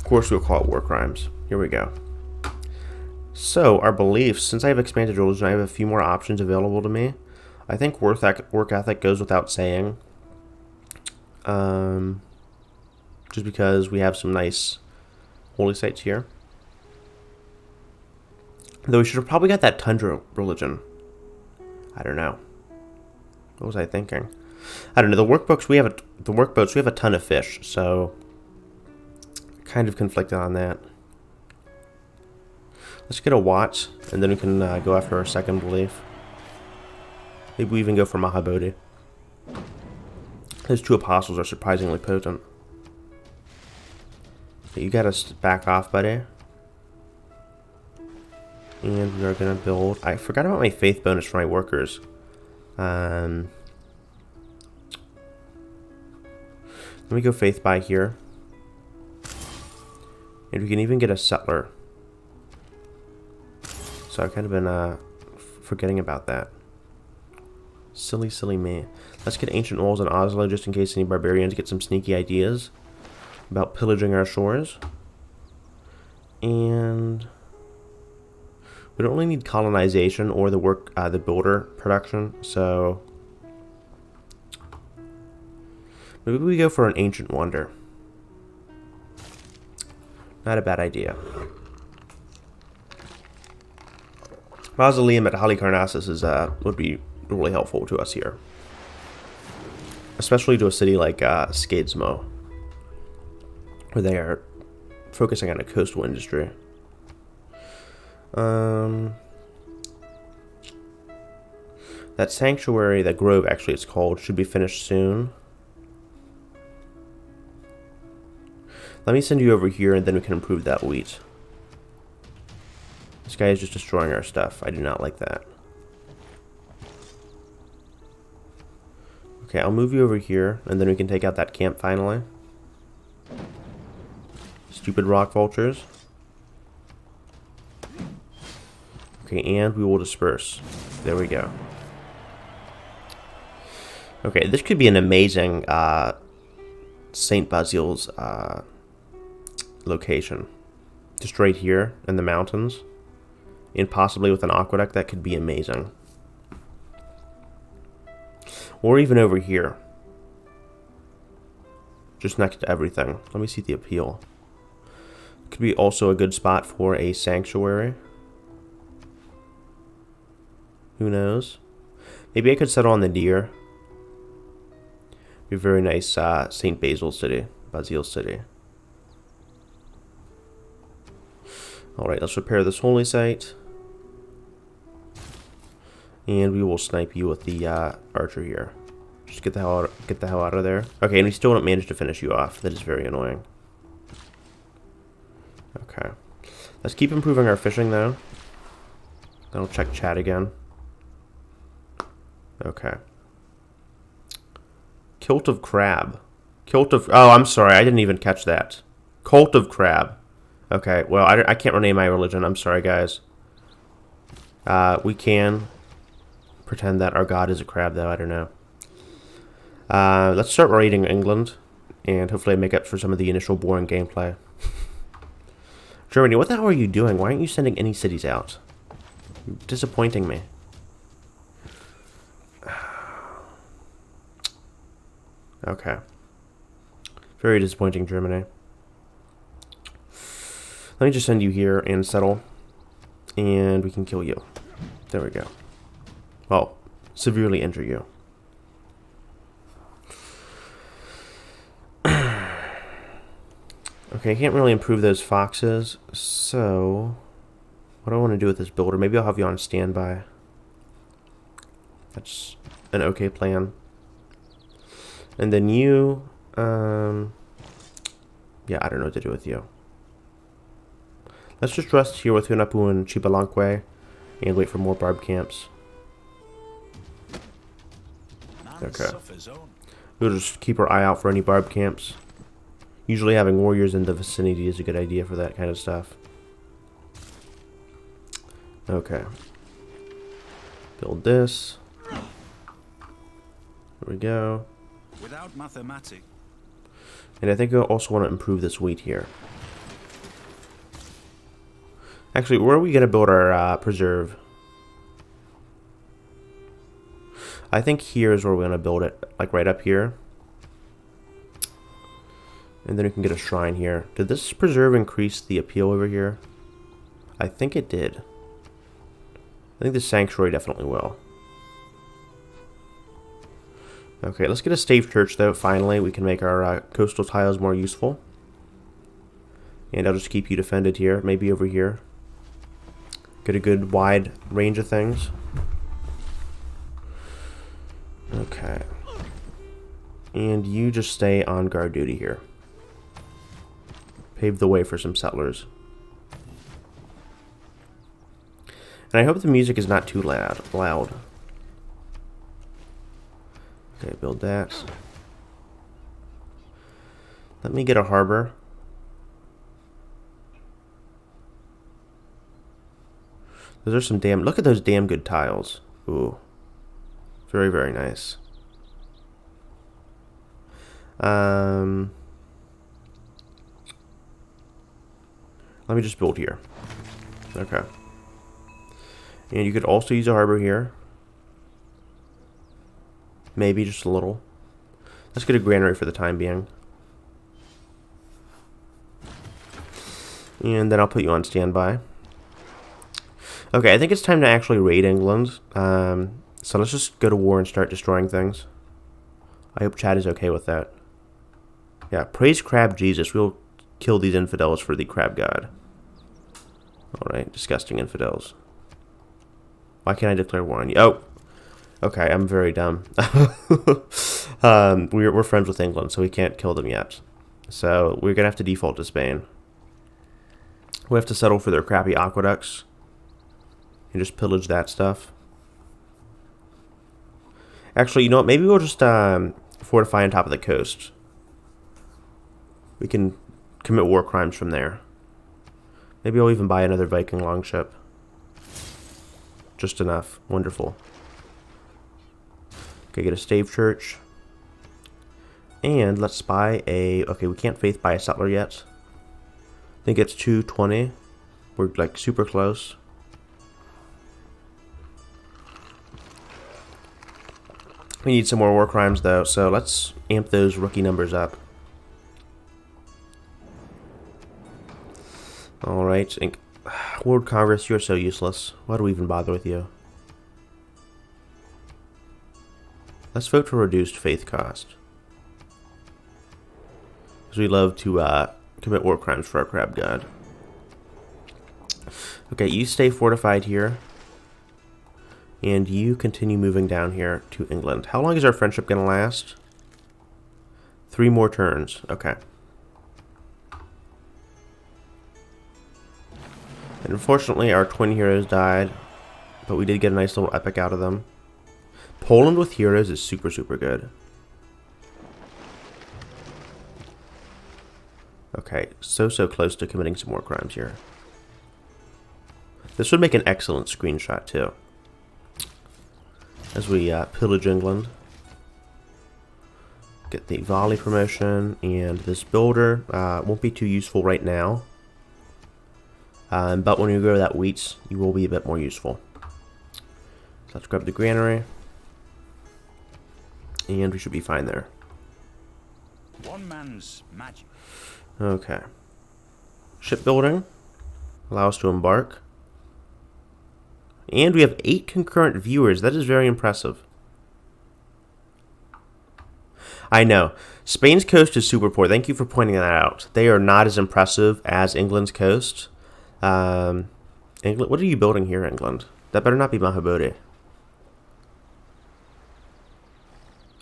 course, we'll call it war crimes. Here we go. So, our beliefs. Since I have expanded religion, I have a few more options available to me. I think work ethic goes without saying. Just because we have some nice holy sites here. Though we should have probably got that tundra religion. I don't know. What was I thinking? I don't know. The workbooks we have the workboats we have a ton of fish, so kind of conflicted on that. Let's get a Watts, and then we can go after our second belief. Maybe we even go for Mahabodhi. Those two apostles are surprisingly potent. Okay, you gotta back off, buddy. And we are gonna build. I forgot about my faith bonus for my workers. Let me go faith by here. And we can even get a settler. So I've kind of been forgetting about that. Silly, silly me. Let's get ancient walls in Oslo just in case any barbarians get some sneaky ideas about pillaging our shores. And we don't really need colonization or the builder production, so maybe we go for an ancient wonder. Not a bad idea. Mausoleum at Halicarnassus is would be really helpful to us here, especially to a city like Skadesmo, where they are focusing on a coastal industry. That sanctuary, that grove actually it's called, should be finished soon. Let me send you over here and then we can improve that wheat. This guy is just destroying our stuff. I do not like that. Okay, I'll move you over here and then we can take out that camp finally. Stupid rock vultures. Okay, and we will disperse. There we go. Okay, this could be an amazing St. Basil's location. Just right here in the mountains. And possibly with an aqueduct, that could be amazing. Or even over here. Just next to everything. Let me see the appeal. Could be also a good spot for a sanctuary. Who knows? Maybe I could settle on the deer. Be a very nice St. Basil city. Basil city. Alright, let's repair this holy site. And we will snipe you with the archer here. Just get the hell out of there. Okay, and we still don't manage to finish you off. That is very annoying. Okay. Let's keep improving our fishing though. Then I'll check chat again. Okay. Kilt of Crab. Oh, I'm sorry. I didn't even catch that. Cult of Crab. Okay, well, I can't rename my religion. I'm sorry, guys. We can pretend that our god is a crab, though. I don't know. Let's start raiding England, and hopefully make up for some of the initial boring gameplay. Germany, what the hell are you doing? Why aren't you sending any cities out? You're disappointing me. Okay. Very disappointing, Germany. Let me just send you here and settle. And we can kill you. There we go. Well, severely injure you. Okay, I can't really improve those foxes. So, what do I want to do with this builder? Maybe I'll have you on standby. That's an okay plan. And then you, yeah, I don't know what to do with you. Let's just rest here with Hunapu and Chibalanque and wait for more barb camps. Okay. We'll just keep our eye out for any barb camps. Usually having warriors in the vicinity is a good idea for that kind of stuff. Okay. Build this. There we go. Without mathematics. And I think I also want to improve this wheat here. Actually, where are we going to build our preserve? I think here is where we're going to build it. Like right up here. And then we can get a shrine here. Did this preserve increase the appeal over here? I think it did. I think the sanctuary definitely will. Okay, let's get a stave church though. Finally, we can make our coastal tiles more useful. And I'll just keep you defended here. Maybe over here. Get a good wide range of things. Okay. And you just stay on guard duty here. Pave the way for some settlers. And I hope the music is not too loud. Okay, build that. Let me get a harbor. Those are some damn... Look at those damn good tiles. Ooh. Very, very nice. Let me just build here. Okay. And you could also use a harbor here. Maybe just a little. Let's get a granary for the time being. And then I'll put you on standby. Okay, I think it's time to actually raid England. So let's just go to war and start destroying things. I hope Chad is okay with that. Yeah, praise Crab Jesus. We'll kill these infidels for the crab god. Alright, disgusting infidels. Why can't I declare war on you? Oh! Okay, I'm very dumb. We're friends with England, so we can't kill them yet. So we're going to have to default to Spain. We have to settle for their crappy aqueducts. And just pillage that stuff. Actually, you know what? Maybe we'll just fortify on top of the coast. We can commit war crimes from there. Maybe I'll even buy another Viking longship. Just enough. Wonderful. Okay, get a stave church. And let's buy a... Okay, we can't faith buy a settler yet. I think it's 220. We're like super close. We need some more war crimes though, so let's amp those rookie numbers up. Alright, World Congress, you're so useless. Why do we even bother with you? Let's vote for reduced faith cost. Because we love to commit war crimes for our crab god. Okay, you stay fortified here. And you continue moving down here to England. How long is our friendship going to last? 3 more turns. Okay. And unfortunately, our twin heroes died. But we did get a nice little epic out of them. Poland with heroes is super, super good. Okay, so close to committing some more crimes here. This would make an excellent screenshot, too. As we pillage England. Get the volley promotion, and this builder won't be too useful right now. But when you grow that wheat, you will be a bit more useful. So let's grab the granary. And we should be fine there. One man's magic. Okay. Shipbuilding. Allow us to embark. And we have 8 concurrent viewers. That is very impressive. I know. Spain's coast is super poor. Thank you for pointing that out. They are not as impressive as England's coast. England, what are you building here, England? That better not be Mahabodhi.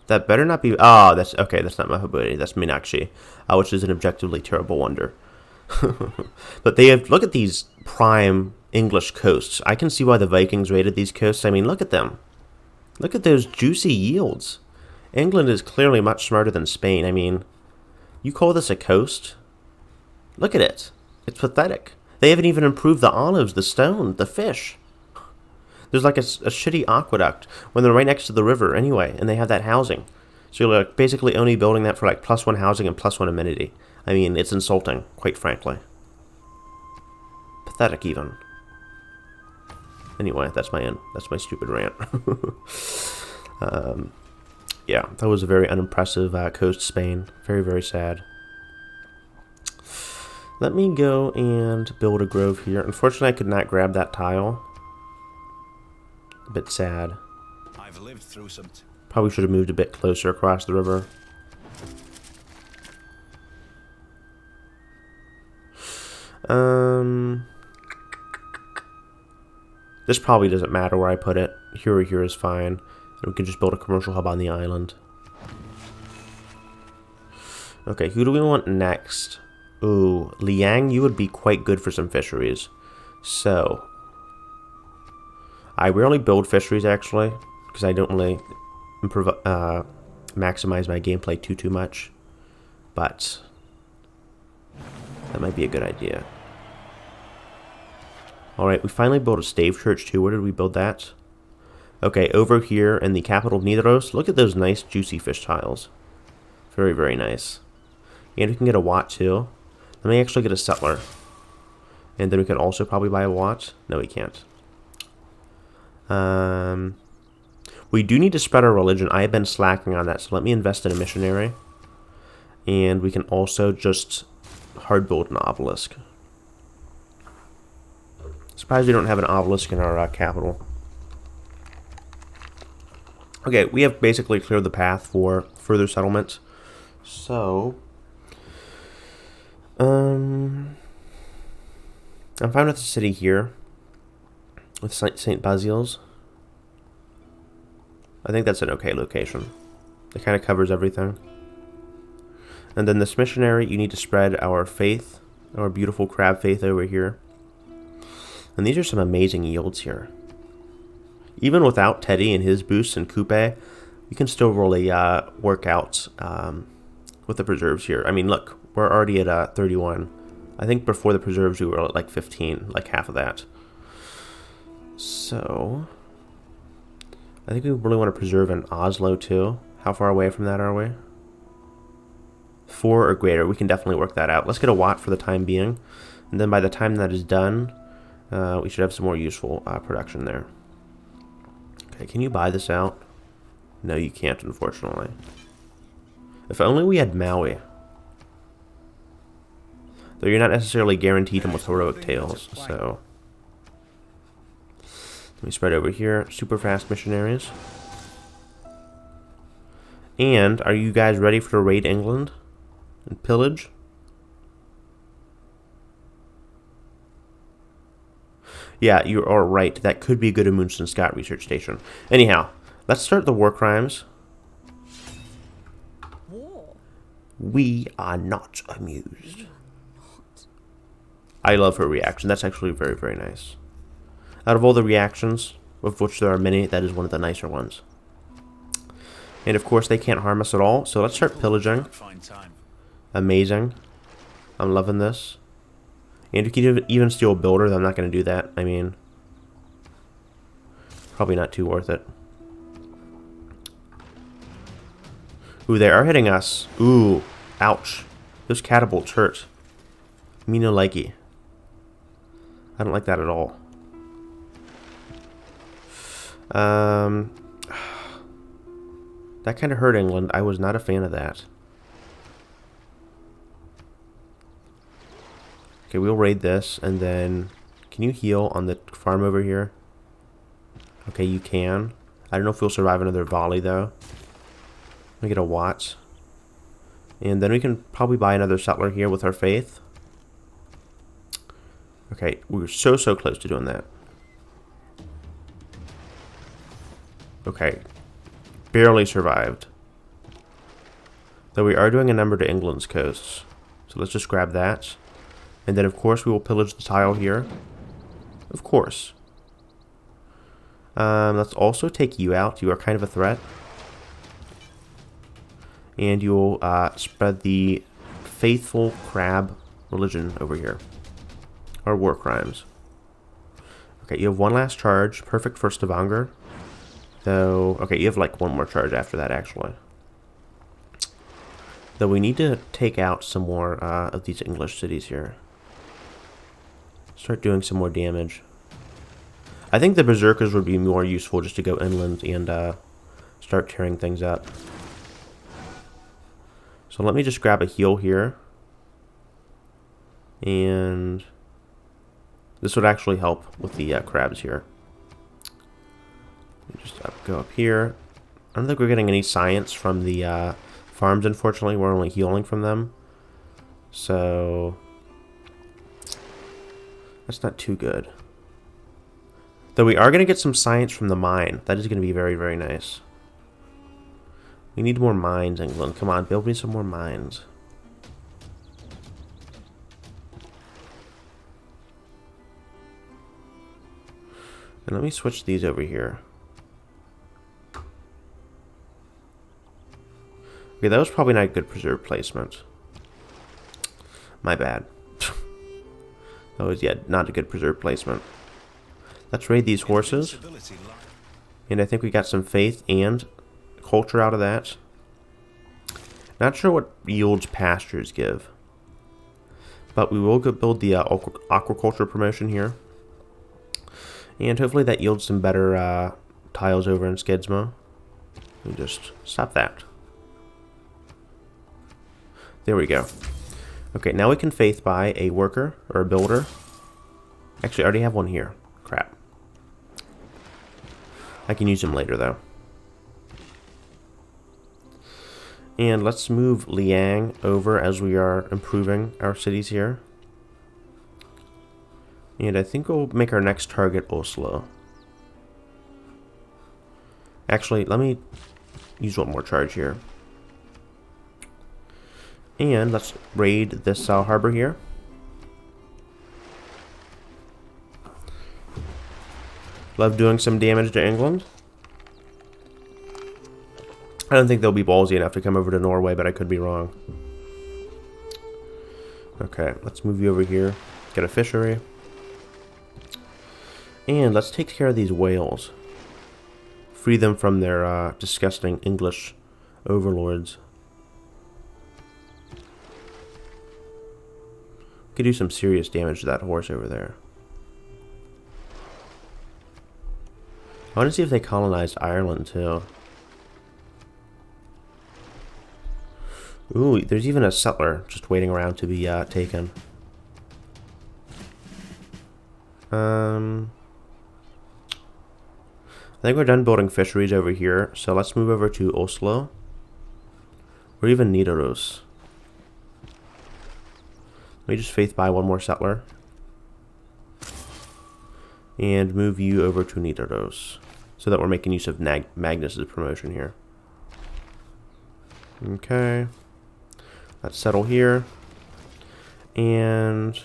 That better not be... Oh, that's... Okay, that's not Mahabodhi. That's Meenakshi, which is an objectively terrible wonder. But they have... Look at these prime English coasts. I can see why the Vikings raided these coasts. I mean, look at them. Look at those juicy yields. England is clearly much smarter than Spain. I mean, you call this a coast? Look at it. It's pathetic. They haven't even improved the olives, the stone, the fish. There's like a shitty aqueduct when they're right next to the river anyway, and they have that housing. So you're like basically only building that for like +1 housing and +1 amenity. I mean, it's insulting, quite frankly. Pathetic even. Anyway, that's my end. That's my stupid rant. Yeah, that was a very unimpressive coast, Spain. Very, very sad. Let me go and build a grove here. Unfortunately, I could not grab that tile. A bit sad. I've lived through some. Probably should have moved a bit closer across the river. This probably doesn't matter where I put it. Here or here is fine. And we can just build a commercial hub on the island. Okay, who do we want next? Ooh, Liang, you would be quite good for some fisheries. So, I rarely build fisheries actually, because I don't really maximize my gameplay too much. But that might be a good idea. Alright, we finally built a stave church too. Where did we build that? Okay, over here in the capital of Nidaros. Look at those nice juicy fish tiles. Very, very nice. And we can get a watt too. Let me actually get a settler. And then we can also probably buy a watt. No, we can't. We do need to spread our religion. I have been slacking on that, so let me invest in a missionary. And we can also just hard build an obelisk. Surprised we don't have an obelisk in our capital. Okay, we have basically cleared the path for further settlement. So, I'm fine with the city here. With St. Basil's. I think that's an okay location. It kind of covers everything. And then this missionary, you need to spread our faith, our beautiful crab faith over here. And these are some amazing yields here. Even without Teddy and his boosts and coupe, you can still really work out with the preserves here. I mean, look, we're already at 31. I think before the preserves we were at like 15, like half of that. So, I think we really want to preserve in Oslo too. How far away from that are we? 4 or greater. We can definitely work that out. Let's get a watt for the time being. And then by the time that is done, we should have some more useful production there. Okay, can you buy this out? No, you can't, unfortunately. If only we had Maui. Though you're not necessarily guaranteed them with heroic tales, so... Let me spread over here. Super fast missionaries. And, are you guys ready for to raid England? And pillage? Yeah, you are right. That could be a good Amundsen Scott research station. Anyhow, let's start the war crimes. War? We are not amused. I love her reaction. That's actually very, very nice. Out of all the reactions, of which there are many, that is one of the nicer ones. And of course, they can't harm us at all. So let's start pillaging. Amazing. I'm loving this. And you can even steal a builder, though I'm not going to do that. I mean, probably not too worth it. Ooh, they are hitting us. Ooh, ouch. Those catapults hurt. Me no likey. I don't like that at all. That kind of hurt England. I was not a fan of that. Okay, we'll raid this, and then... Can you heal on the farm over here? Okay, you can. I don't know if we'll survive another volley, though. Let me get a watt. And then we can probably buy another settler here with our faith. Okay, we were so close to doing that. Okay. Barely survived. Though we are doing a number to England's coasts. So let's just grab that. And then, of course, we will pillage the tile here. Of course. Let's also take you out. You are kind of a threat. And you'll spread the faithful crab religion over here. Or war crimes. Okay, you have one last charge. Perfect for Stavanger. Though, okay, you have like one more charge after that, actually. Though we need to take out some more of these English cities here. Start doing some more damage. I think the berserkers would be more useful just to go inland and start tearing things up. So let me just grab a heal here. And this would actually help with the crabs here. Just go up here. I don't think we're getting any science from the farms, unfortunately. We're only healing from them. So that's not too good. Though we are going to get some science from the mine. That is going to be very, very nice. We need more mines, England. Come on, build me some more mines. And let me switch these over here. Okay, that was probably not a good preserve placement. My bad. That was, yeah, not a good preserve placement. Let's raid these horses. And I think we got some faith and culture out of that. Not sure what yields pastures give. But we will go build the aquaculture promotion here. And hopefully that yields some better tiles over in Skidsmo. We just stop that. There we go. Okay, now we can faith buy a worker or a builder. Actually, I already have one here. Crap. I can use him later, though. And let's move Liang over as we are improving our cities here. And I think we'll make our next target Oslo. Actually, let me use one more charge here. And let's raid this harbor here. Love doing some damage to England. I don't think they'll be ballsy enough to come over to Norway, but I could be wrong. Okay, let's move you over here. Get a fishery. And let's take care of these whales. Free them from their disgusting English overlords. Could do some serious damage to that horse over there. I want to see if they colonized Ireland too. Ooh, there's even a settler just waiting around to be taken. I think we're done building fisheries over here, so let's move over to Oslo. Or even Nidaros. Let me just faith buy one more settler. And move you over to Nidaros. So that we're making use of Magnus's promotion here. Okay. Let's settle here. And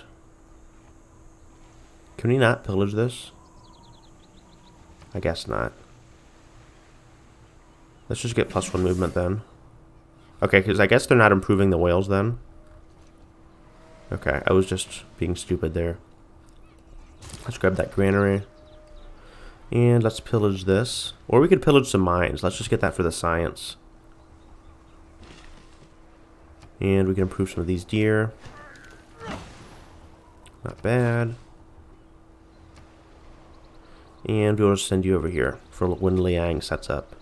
can we not pillage this? I guess not. Let's just get +1 movement then. Okay, because I guess they're not improving the whales then. Okay, I was just being stupid there. Let's grab that granary. And let's pillage this. Or we could pillage some mines. Let's just get that for the science. And we can improve some of these deer. Not bad. And we'll just send you over here for when Liang sets up.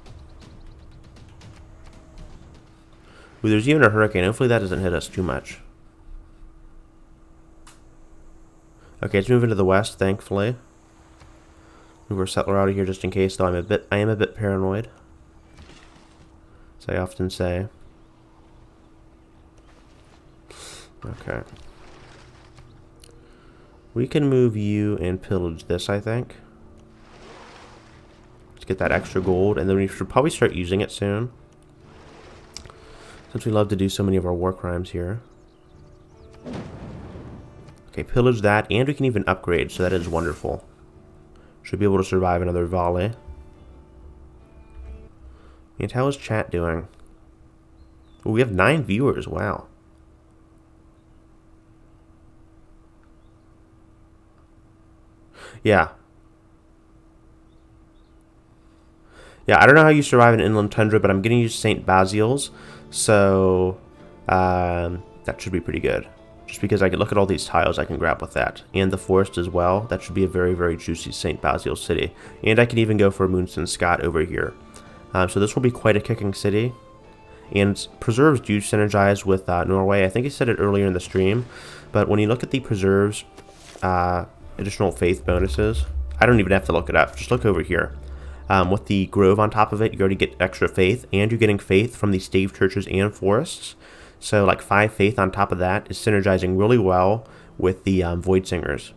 Ooh, there's even a hurricane. Hopefully that doesn't hit us too much. Okay, let's move into the west, thankfully. Move our settler out of here just in case, though I am a bit paranoid. As I often say. Okay. We can move you and pillage this, I think. Let's get that extra gold, and then we should probably start using it soon. Since we love to do so many of our war crimes here. Okay, pillage that, and we can even upgrade, so that is wonderful. Should be able to survive another volley. And how is chat doing? Ooh, we have 9 viewers, wow. Yeah. Yeah, I don't know how you survive in inland tundra, but I'm going to use St. Basil's, so that should be pretty good. Just because I can look at all these tiles I can grab with that. And the forest as well. That should be a very, very juicy St. Basil city. And I can even go for Moonstone Scott over here. So this will be quite a kicking city. And preserves do synergize with Norway. I think I said it earlier in the stream, but when you look at the preserves additional faith bonuses, I don't even have to look it up. Just look over here. With the grove on top of it, you already get extra faith, and you're getting faith from the stave churches and forests. So like 5 faith on top of that is synergizing really well with the void singers.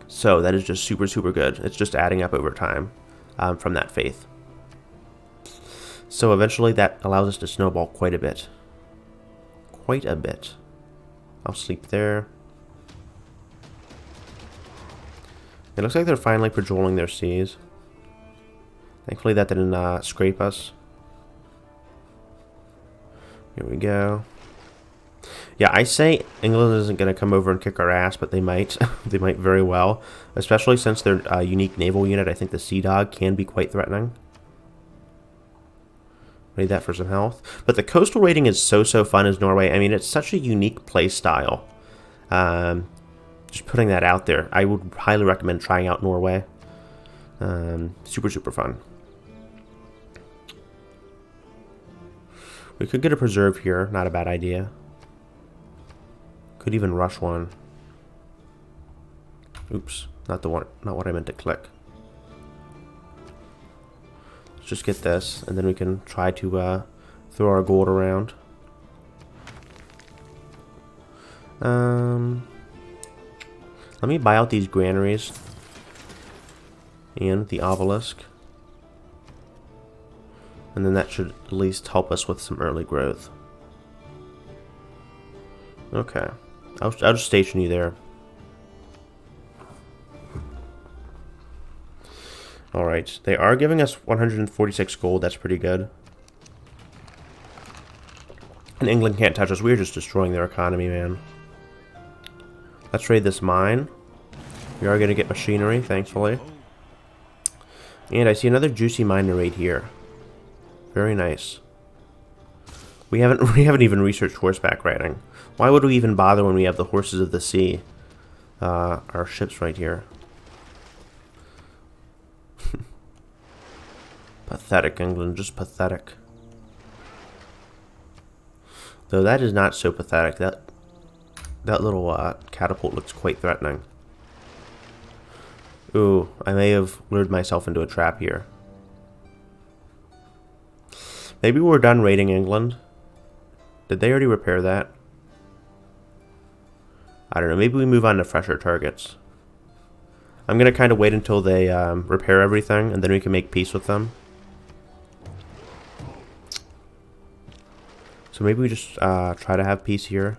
So that is just super, super good. It's just adding up over time from that faith. So eventually that allows us to snowball quite a bit. Quite a bit. I'll sleep there. It looks like they're finally patrolling their seas. Thankfully that didn't scrape us. Here we go. Yeah, I say England isn't going to come over and kick our ass, but they might. They might very well. Especially since their unique naval unit. I think the Sea Dog can be quite threatening. Need that for some health. But the coastal raiding is so fun as Norway. I mean, it's such a unique play style. Just putting that out there. I would highly recommend trying out Norway. Super, super fun. We could get a preserve here. Not a bad idea. Could even rush one. Oops. Not what I meant to click. Let's just get this, and then we can try to throw our gold around. Let me buy out these granaries and the obelisk, and then that should at least help us with some early growth. Okay, I'll just station you there. Alright, they are giving us 146 gold, that's pretty good. And England can't touch us, we're just destroying their economy, man. Let's raid this mine. We are going to get machinery, thankfully. And I see another juicy mine to raid here. Very nice. We haven't even researched horseback riding. Why would we even bother when we have the horses of the sea? Our ships right here. Pathetic, England. Just pathetic. Though that is not so pathetic. That little catapult looks quite threatening. Ooh, I may have lured myself into a trap here. Maybe we're done raiding England. Did they already repair that? I don't know. Maybe we move on to fresher targets. I'm going to kind of wait until they repair everything, and then we can make peace with them. So maybe we just try to have peace here.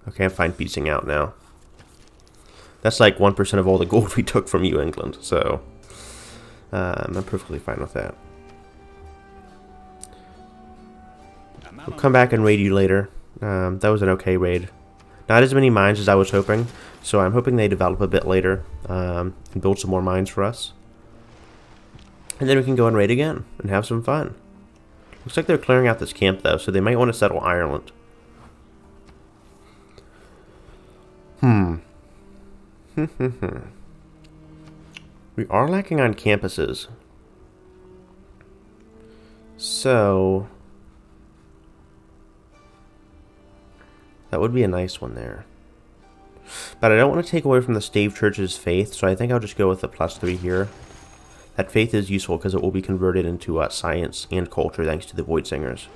Okay, I'm fine piecing out now. That's like 1% of all the gold we took from you, England. So I'm perfectly fine with that. We'll come back and raid you later. That was an okay raid. Not as many mines as I was hoping. So I'm hoping they develop a bit later and build some more mines for us. And then we can go and raid again and have some fun. Looks like they're clearing out this camp though, so they might want to settle Ireland. We are lacking on campuses. So that would be a nice one there. But I don't want to take away from the stave church's faith, so I think I'll just go with the +3 here. That faith is useful because it will be converted into science and culture thanks to the void singers.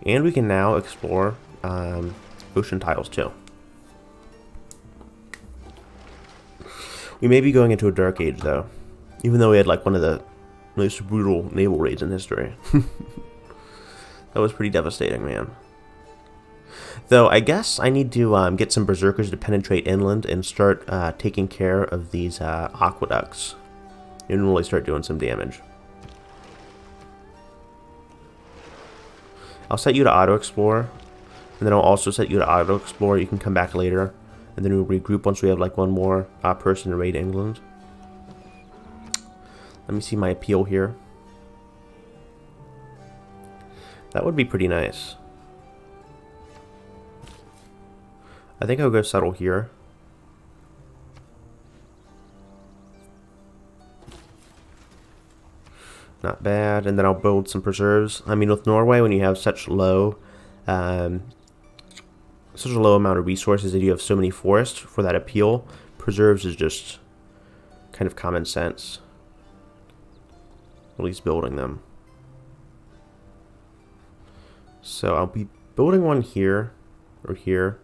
And we can now explore ocean tiles too. We may be going into a dark age though, even though we had like one of the most brutal naval raids in history. That was pretty devastating, man. Though I guess I need to get some berserkers to penetrate inland and start taking care of these aqueducts and really start doing some damage. I'll set you to auto-explore, and then I'll also set you to auto-explore. You can come back later, and then we'll regroup once we have like one more person to raid England. Let me see my appeal here. That would be pretty nice. I think I'll go settle here. Not bad. And then I'll build some preserves. I mean, with Norway, when you have such a low amount of resources and you have so many forests for that appeal, preserves is just kind of common sense. At least building them. So I'll be building one here or here,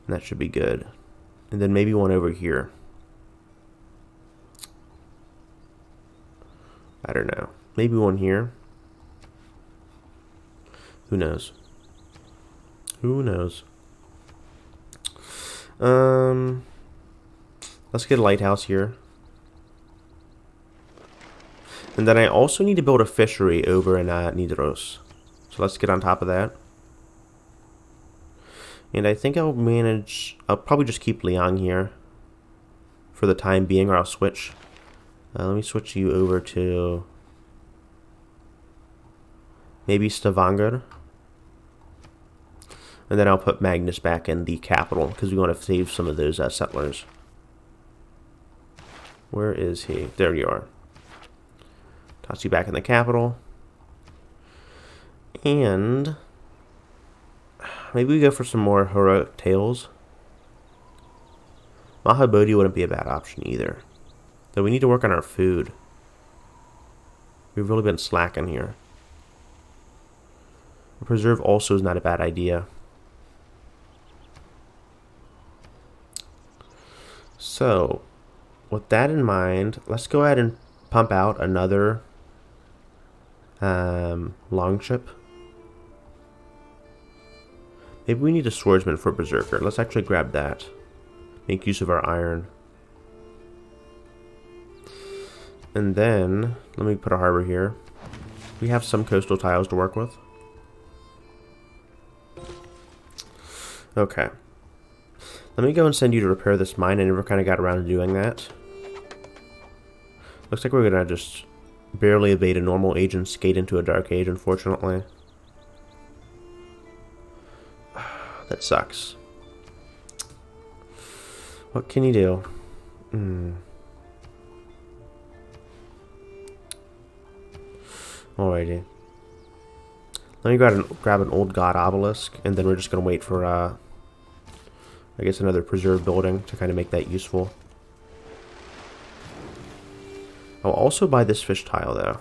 and that should be good. And then maybe one over here. I don't know. Maybe one here. Who knows? Who knows? Let's get a lighthouse here. And then I also need to build a fishery over in Nidaros. So let's get on top of that. And I think I'll probably just keep Liang here for the time being, or I'll switch. Let me switch you over to maybe Stavanger. And then I'll put Magnus back in the capital because we want to save some of those settlers. Where is he? There you are. Toss you back in the capital. And maybe we go for some more heroic tales. Mahabodhi wouldn't be a bad option either. Though we need to work on our food. We've really been slacking here. A preserve also is not a bad idea. So, with that in mind, let's go ahead and pump out another longship. Maybe we need a swordsman for berserker. Let's actually grab that. Make use of our iron. And then, let me put a harbor here. We have some coastal tiles to work with. Okay. Let me go and send you to repair this mine. I never kind of got around to doing that. Looks like we're going to just barely evade a normal age and skate into a dark age, unfortunately. That sucks. What can you do? Alrighty. Let me grab an old god obelisk, and then we're just going to wait for, I guess, another preserve building to kind of make that useful. I'll also buy this fish tile, though.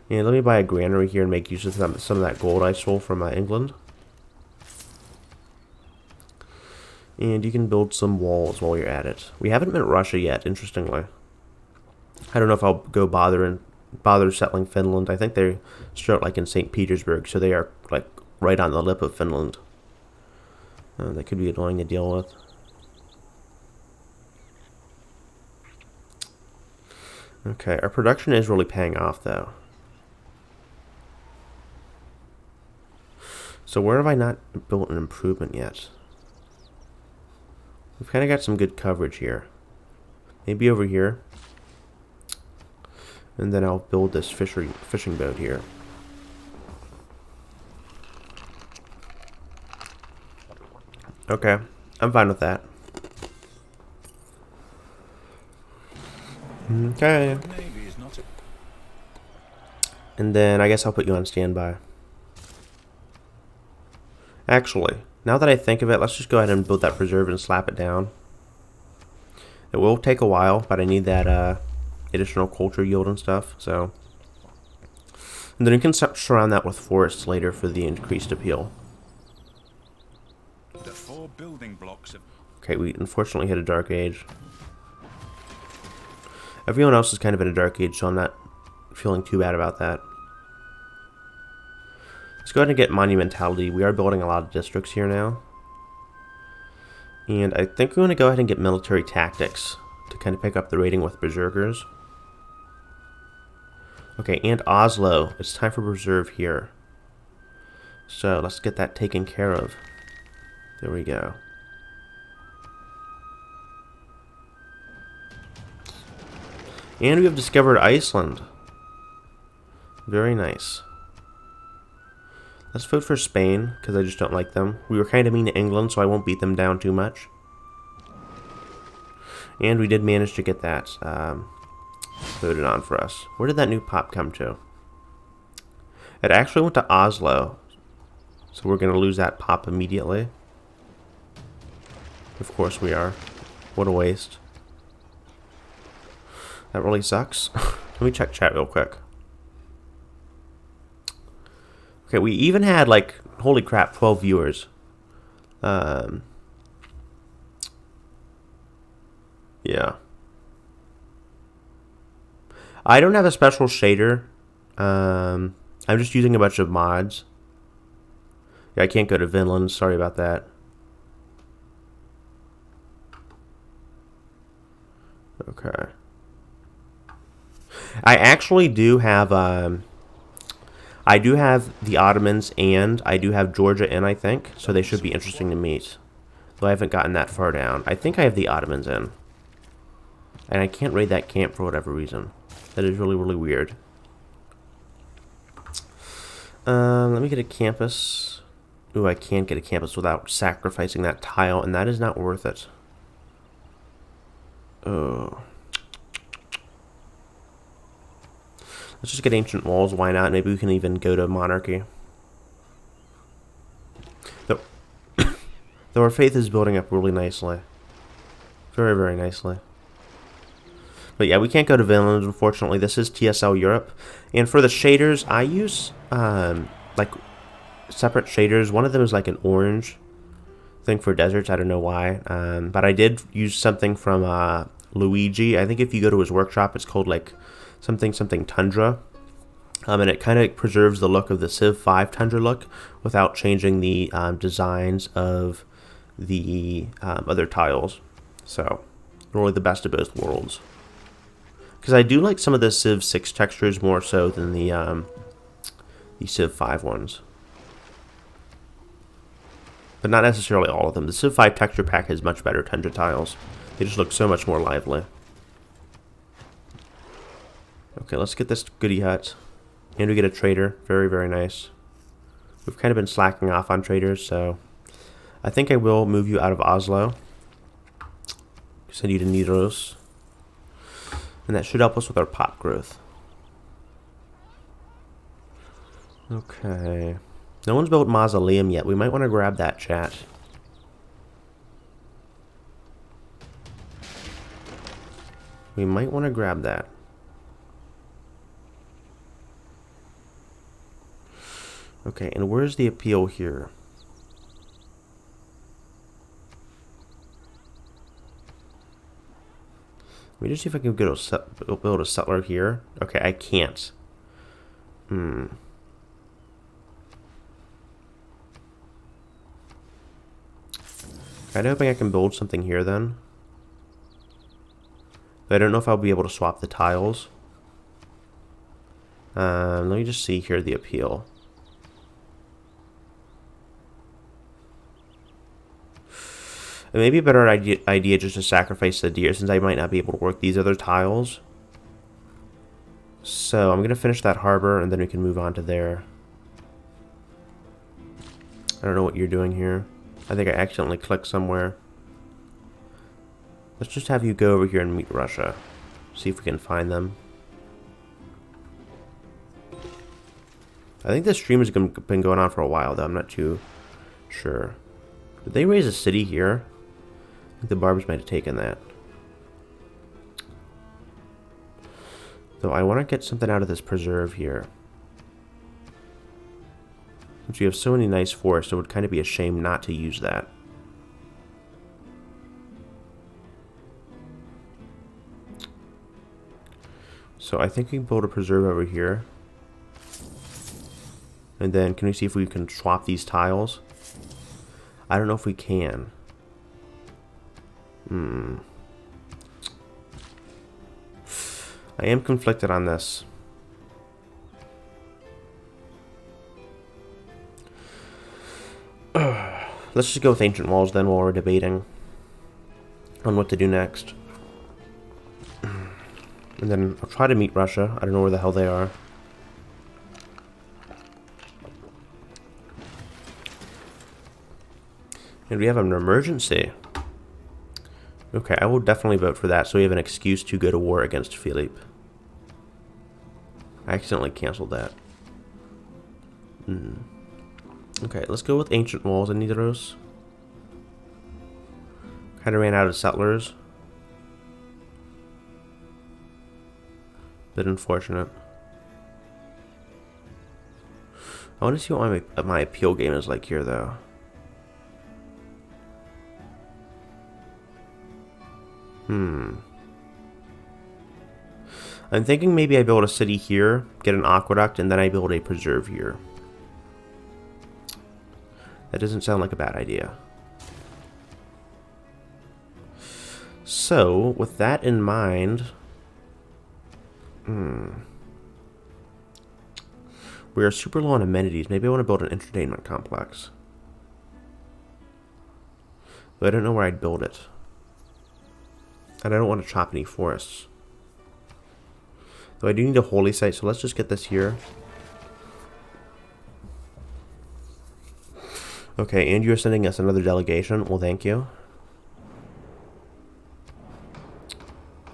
And let me buy a granary here and make use of some of that gold I stole from England. And you can build some walls while you're at it. We haven't met Russia yet, interestingly. I don't know if I'll go bother settling Finland. I think they start like in St. Petersburg, so they are like right on the lip of Finland. That could be annoying to deal with. Okay, our production is really paying off, though. So where have I not built an improvement yet? We've kind of got some good coverage here. Maybe over here. And then I'll build this fishing boat here. Okay, I'm fine with that. Okay. And then I guess I'll put you on standby. Actually, now that I think of it, let's just go ahead and build that preserve and slap it down. It will take a while, but I need that additional culture yield and stuff, so. And then you can surround that with forests later for the increased appeal. The 4 building blocks of... Okay, we unfortunately hit a dark age. Everyone else is kind of in a dark age, so I'm not feeling too bad about that. Let's go ahead and get monumentality. We are building a lot of districts here now. And I think we're going to go ahead and get military tactics to kind of pick up the rating with berserkers. Okay, and Oslo. It's time for preserve here. So let's get that taken care of. There we go. And we have discovered Iceland. Very nice. Let's vote for Spain, because I just don't like them. We were kind of mean to England, so I won't beat them down too much. And we did manage to get that voted on for us. Where did that new pop come to? It actually went to Oslo. So we're going to lose that pop immediately. Of course we are. What a waste. That really sucks. Let me check chat real quick. Okay, we even had, like, holy crap, 12 viewers. Yeah. I don't have a special shader. I'm just using a bunch of mods. Yeah, I can't go to Vinland. Sorry about that. Okay. I actually do have I do have the Ottomans and I do have Georgia in, I think, so they should be interesting to meet. Though I haven't gotten that far down. I think I have the Ottomans in. And I can't raid that camp for whatever reason. That is really, really weird. Let me get a campus. Ooh, I can't get a campus without sacrificing that tile, and that is not worth it. Oh. Let's just get ancient walls. Why not? Maybe we can even go to monarchy. Though our faith is building up really nicely. Very, very nicely. But yeah, we can't go to Vinland, unfortunately. This is TSL Europe. And for the shaders, I use like separate shaders. One of them is like an orange thing for deserts. I don't know why. But I did use something from Luigi. I think if you go to his workshop, it's called like something Tundra. And it kind of preserves the look of the Civ 5 Tundra look without changing the designs of the other tiles. So, really the best of both worlds. Because I do like some of the Civ 6 textures more so than the Civ 5 ones. But not necessarily all of them. The Civ 5 texture pack has much better Tundra tiles. They just look so much more lively. Okay, let's get this goodie hut. And we get a trader. Very, very nice. We've kind of been slacking off on traders, so I think I will move you out of Oslo. Send you to Nidaros. And that should help us with our pop growth. Okay. No one's built Mausoleum yet. We might want to grab that, chat. We might want to grab that. Okay, and where's the appeal here? Let me just see if I can build a settler here. Okay, I can't. I'm kind of hoping I can build something here then. But I don't know if I'll be able to swap the tiles. Let me just see here the appeal. It may be a better idea just to sacrifice the deer since I might not be able to work these other tiles. So I'm going to finish that harbor and then we can move on to there. I don't know what you're doing here. I think I accidentally clicked somewhere. Let's just have you go over here and meet Russia. See if we can find them. I think this stream has been going on for a while though. I'm not too sure. Did they raise a city here? I think the Barbs might have taken that. Though I want to get something out of this preserve here. Since we have so many nice forests, it would kind of be a shame not to use that. So I think we can build a preserve over here. And then can we see if we can swap these tiles? I don't know if we can. I am conflicted on this. Let's just go with ancient walls then while we're debating on what to do next. And then I'll try to meet Russia. I don't know where the hell they are. And we have an emergency. Okay, I will definitely vote for that so we have an excuse to go to war against Philippe. I accidentally canceled that. Okay, let's go with ancient walls in Nidaros. Kind of ran out of settlers. Bit unfortunate. I want to see what my appeal game is like here, though. I'm thinking maybe I build a city here, get an aqueduct, and then I build a preserve here. That doesn't sound like a bad idea. So, with that in mind... We are super low on amenities. Maybe I want to build an entertainment complex. But I don't know where I'd build it. And I don't want to chop any forests. Though I do need a holy site, so let's just get this here. Okay, and you're sending us another delegation. Well, thank you.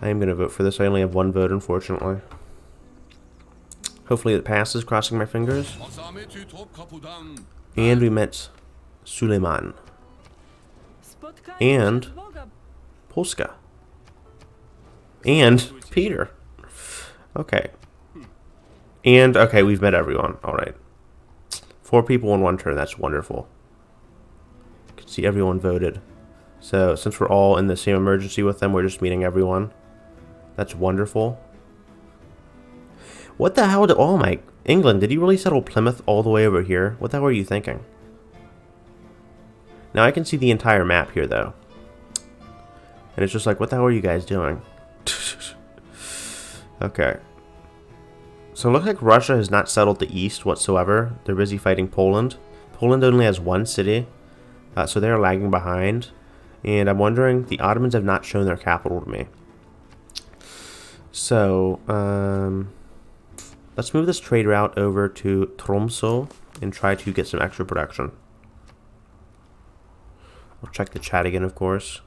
I am going to vote for this. I only have one vote, unfortunately. Hopefully it passes, crossing my fingers. And we met Suleiman. And Polska. And Peter. Okay. And, okay, we've met everyone. Alright. 4 people in 1 turn. That's wonderful. You can see everyone voted. So, since we're all in the same emergency with them, we're just meeting everyone. That's wonderful. What the hell did... Oh my... England, did you really settle Plymouth all the way over here? What the hell were you thinking? Now I can see the entire map here, though. And it's just like, what the hell are you guys doing? Okay. So it looks like Russia has not settled the east whatsoever. They're busy fighting Poland. Poland only has 1 city. So they're lagging behind. And I'm wondering, the Ottomans have not shown their capital to me. So, let's move this trade route over to Tromsø and try to get some extra production. I'll check the chat again, of course.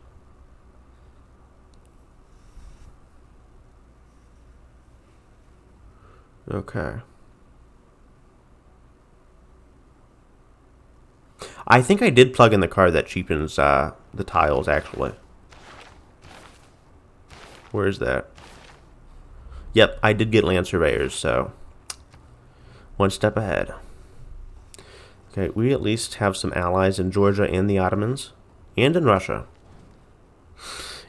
Okay. I think I did plug in the card that cheapens the tiles, actually. Where is that? Yep, I did get land surveyors, so 1 step ahead. Okay, we at least have some allies in Georgia and the Ottomans, and in Russia.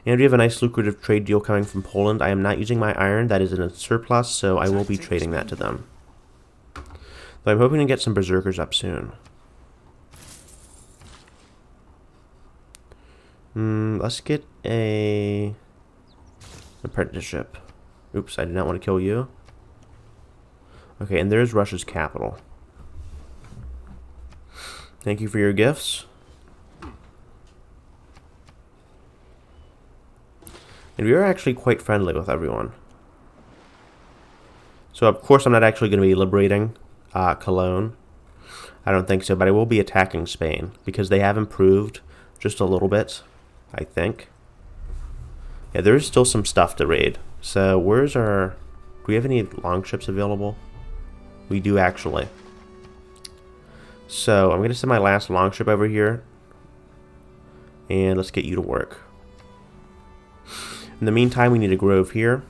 And we have a nice lucrative trade deal coming from Poland. I am not using my iron, that is in a surplus, so I will be trading that to them. Though I'm hoping to get some berserkers up soon. Let's get a apprenticeship. Oops, I did not want to kill you. Okay, and there's Russia's capital. Thank you for your gifts. And we are actually quite friendly with everyone. So, of course, I'm not actually going to be liberating Cologne. I don't think so, but I will be attacking Spain. Because they have improved just a little bit, I think. Yeah, there's still some stuff to raid. So, where's our... Do we have any longships available? We do, actually. So, I'm going to send my last longship over here. And let's get you to work. In the meantime, we need a grove here.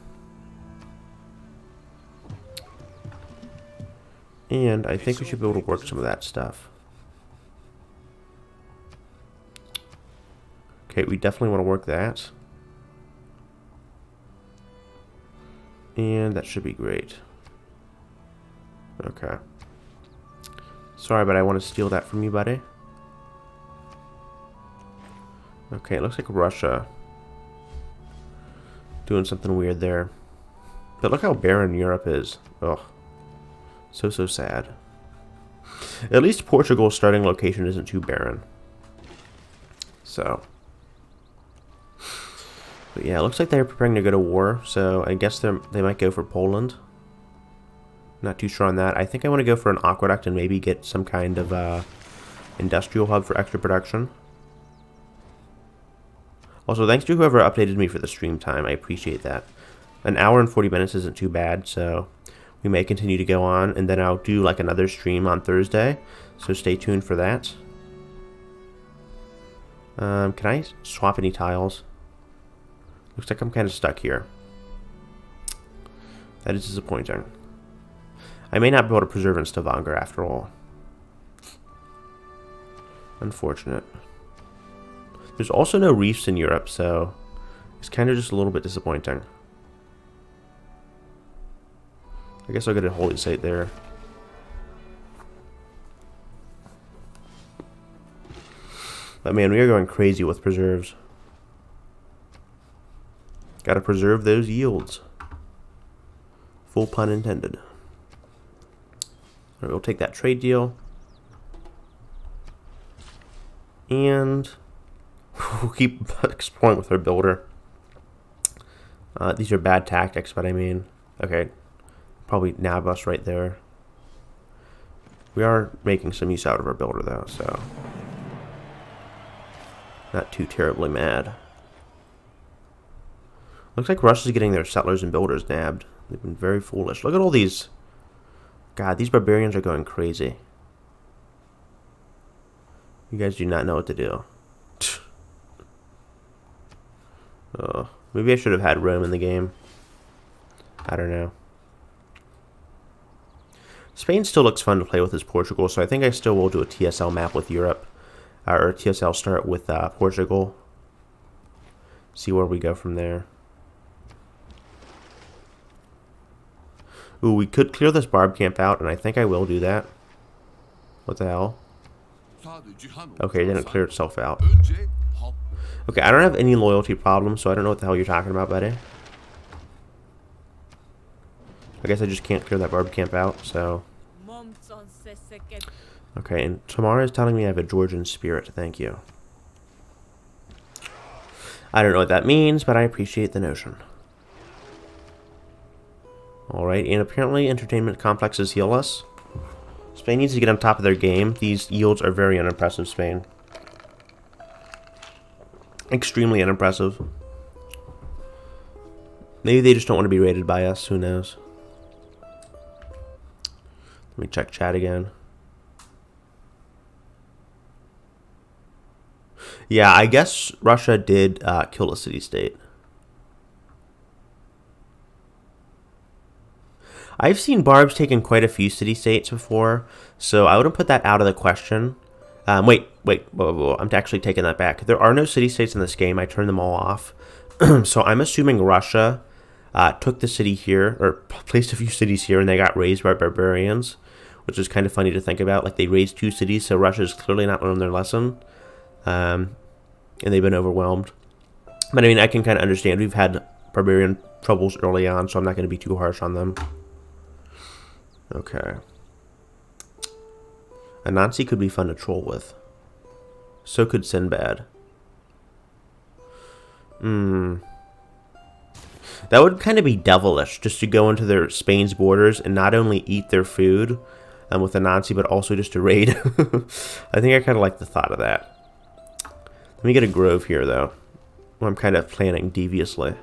And I think we should be able to work some of that stuff. Okay, we definitely want to work that. And that should be great. Okay. Sorry, but I want to steal that from you, buddy. Okay, it looks like Russia doing something weird there. But look how barren Europe is. Ugh. So sad. At least Portugal's starting location isn't too barren. So. But yeah, it looks like they're preparing to go to war. So I guess they might go for Poland. Not too sure on that. I think I want to go for an aqueduct and maybe get some kind of industrial hub for extra production. Also, thanks to whoever updated me for the stream time. I appreciate that. An hour and 40 minutes isn't too bad, so we may continue to go on, and then I'll do like another stream on Thursday, so stay tuned for that. Can I swap any tiles? Looks like I'm kind of stuck here. That is disappointing. I may not be able to preserve in Stavanger after all. Unfortunate. There's also no reefs in Europe, so it's kind of just a little bit disappointing. I guess I'll get a holy site there. But man, we are going crazy with preserves. Gotta preserve those yields. Full pun intended. Alright, we'll take that trade deal. And we'll keep exploring with our builder. These are bad tactics, but I mean, okay, probably nab us right there. We are making some use out of our builder though, so not too terribly mad. Looks like Russia's getting their settlers and builders nabbed. They've been very foolish. Look at all these. God, these barbarians are going crazy. You guys do not know what to do. Oh, maybe I should have had Rome in the game. I don't know. Spain still looks fun to play with as Portugal, so I think I still will do a TSL map with Europe. Or a TSL start with Portugal. See where we go from there. Ooh, we could clear this barb camp out, and I think I will do that. What the hell? Okay, it didn't clear itself out. Okay, I don't have any loyalty problems, so I don't know what the hell you're talking about, buddy. I guess I just can't clear that barb camp out, so... Okay, and Tamara is telling me I have a Georgian spirit. Thank you. I don't know what that means, but I appreciate the notion. Alright, and apparently entertainment complexes heal us. Spain needs to get on top of their game. These yields are very unimpressive, Spain. Extremely unimpressive. Maybe they just don't want to be raided by us. Who knows? Let me check chat again. Yeah, I guess Russia did kill a city-state. I've seen barbs taking quite a few city-states before, so I wouldn't put that out of the question. Wait, whoa, I'm actually taking that back. There are no city-states in this game. I turned them all off. So I'm assuming Russia took the city here, or placed a few cities here, and they got raised by barbarians, which is kind of funny to think about. Like, they raised 2 cities, so Russia's clearly not learned their lesson. And they've been overwhelmed. But I mean, I can kind of understand. We've had barbarian troubles early on, so I'm not going to be too harsh on them. Okay. Anansi could be fun to troll with. So could Sinbad. That would kind of be devilish, just to go into their Spain's borders and not only eat their food with Anansi, but also just to raid. I think I kind of like the thought of that. Let me get a grove here, though. Well, I'm kind of planning deviously.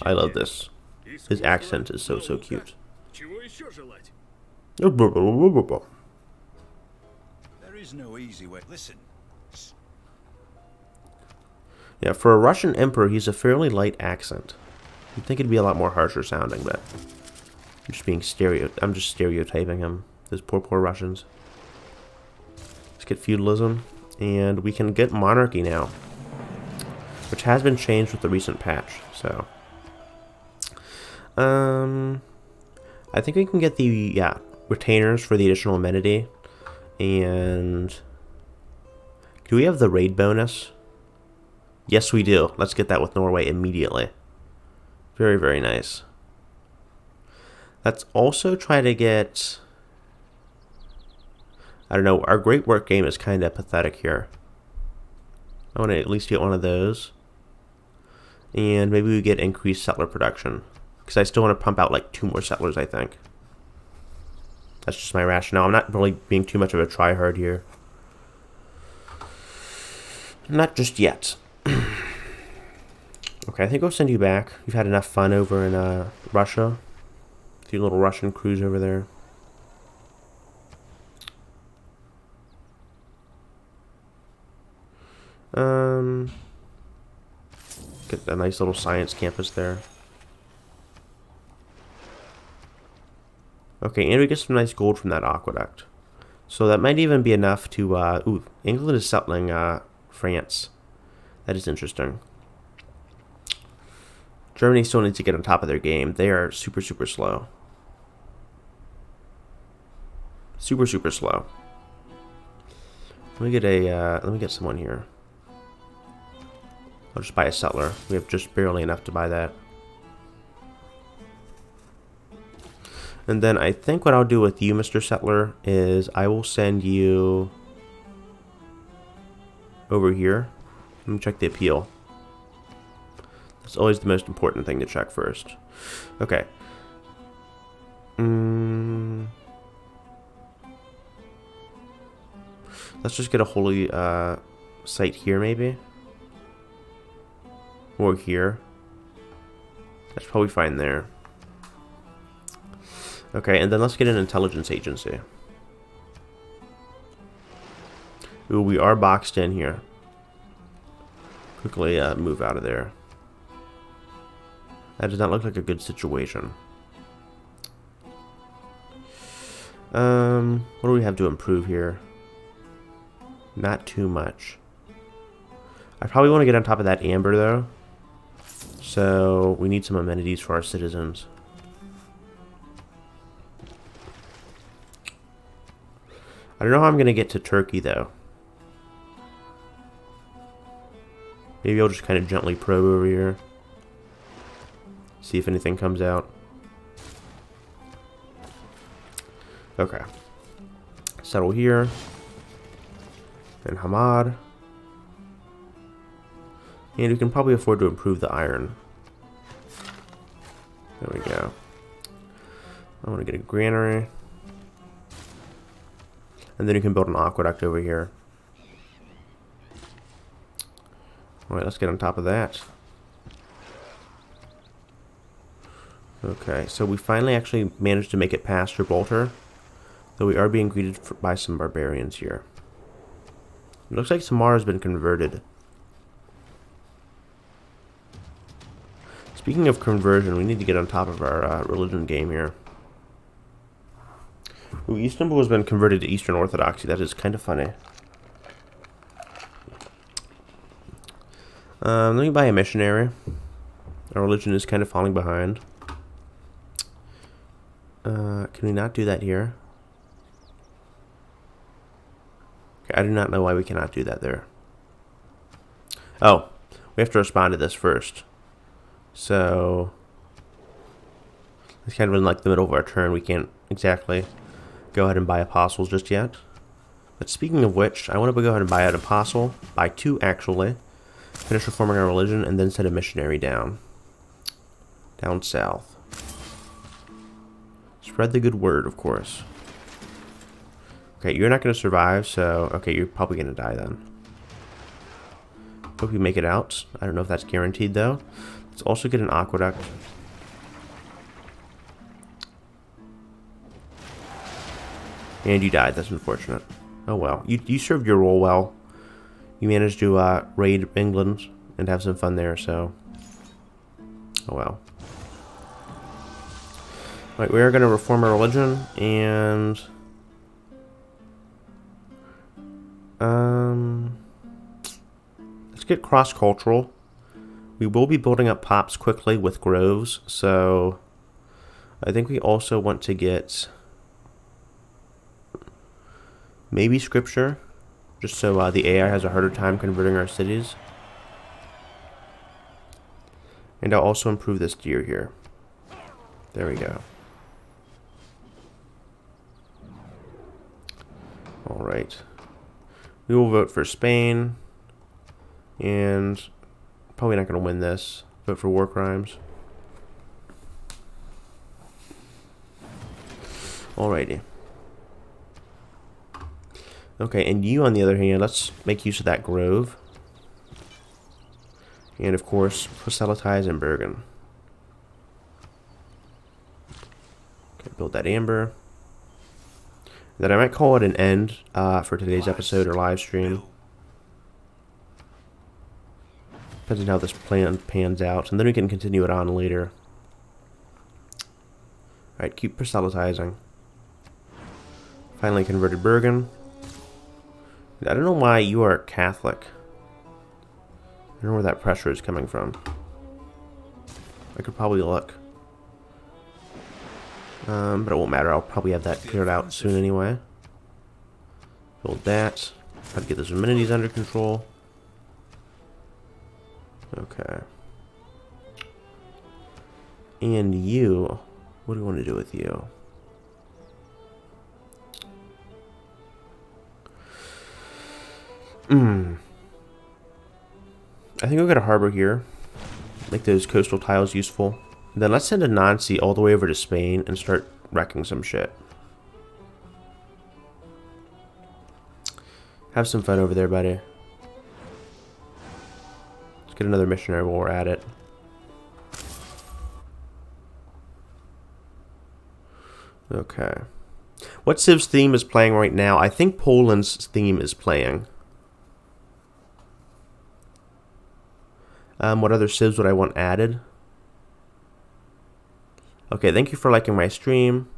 I love this. His accent is so cute. There is no easy way. Listen. Yeah, for a Russian emperor, he's a fairly light accent. You'd think it'd be a lot more harsher sounding, but I'm just stereotyping him. Those poor Russians. Let's get feudalism, and we can get monarchy now, which has been changed with the recent patch. So, I think we can get the retainers for the additional amenity, and do we have the raid bonus? Yes, we do. Let's get that with Norway immediately. Very, very nice. Let's also try to get... I don't know, our great work game is kind of pathetic here. I want to at least get one of those. And maybe we get increased settler production. Because I still want to pump out like 2 more settlers, I think. That's just my rationale. I'm not really being too much of a tryhard here. Not just yet. Okay, I think I'll send you back. You've had enough fun over in Russia. With your little Russian cruise over there. Get a nice little science campus there. Okay, and we get some nice gold from that aqueduct. So that might even be enough to, ooh, England is settling, France. That is interesting. Germany still needs to get on top of their game. They are super, super slow. Super, super slow. Let me get let me get someone here. I'll just buy a settler. We have just barely enough to buy that. And then I think what I'll do with you, Mr. Settler, is I will send you over here. Let me check the appeal. That's always the most important thing to check first. Okay. Let's just get a holy site here, maybe. Or here. That's probably fine there. Okay, and then let's get an intelligence agency. Ooh, we are boxed in here. Quickly move out of there. That does not look like a good situation. What do we have to improve here? Not too much. I probably want to get on top of that amber, though. So, we need some amenities for our citizens. I don't know how I'm going to get to Turkey, though. Maybe I'll just kind of gently probe over here. See if anything comes out. Okay. Settle here. And Hamad. And we can probably afford to improve the iron. There we go. I want to get a granary. And then you can build an aqueduct over here. Alright, let's get on top of that. Okay, so we finally actually managed to make it past Gibraltar. Though we are being greeted by some barbarians here. It looks like Samara has been converted. Speaking of conversion, we need to get on top of our religion game here. Ooh, Istanbul has been converted to Eastern Orthodoxy. That is kind of funny. Let me buy a missionary. Our religion is kind of falling behind. Can we not do that here? Okay, I do not know why we cannot do that there. Oh, we have to respond to this first. So, it's kind of in like the middle of our turn. We can't exactly go ahead and buy apostles just yet. But speaking of which, I want to go ahead and buy an apostle. Buy two, actually. Finish reforming our religion, and then send a missionary down. Down south. Spread the good word, of course. Okay, you're not going to survive, so... Okay, you're probably going to die then. Hope you make it out. I don't know if that's guaranteed, though. Let's also get an aqueduct. And you died. That's unfortunate. Oh well. You served your role well. You managed to raid England and have some fun there, so... Oh well. Alright, we are going to reform our religion, and... Let's get cross-cultural. We will be building up pops quickly with groves, so... I think we also want to get... maybe scripture, just so the AI has a harder time converting our cities. And I'll also improve this deer here. There we go. Alright. We will vote for Spain. And probably not going to win this. Vote for war crimes. Alrighty. Okay, and you, on the other hand, let's make use of that grove. And of course, proselytize in Bergen. Okay, build that amber. Then I might call it an end for today's episode or live stream. Depends on how this plan pans out. And then we can continue it on later. Alright, keep proselytizing. Finally converted Bergen. I don't know why you are Catholic. I don't know where that pressure is coming from. I could probably look. But it won't matter. I'll probably have that cleared out soon anyway. Build that. Try to get those amenities under control. Okay. And you, what do we want to do with you? I think we'll get a harbor here. Make those coastal tiles useful. And then let's send a Nancy all the way over to Spain and start wrecking some shit. Have some fun over there, buddy. Let's get another missionary while we're at it. Okay. What Civ's theme is playing right now? I think Poland's theme is playing. What other Civs would I want added? Okay, thank you for liking my stream.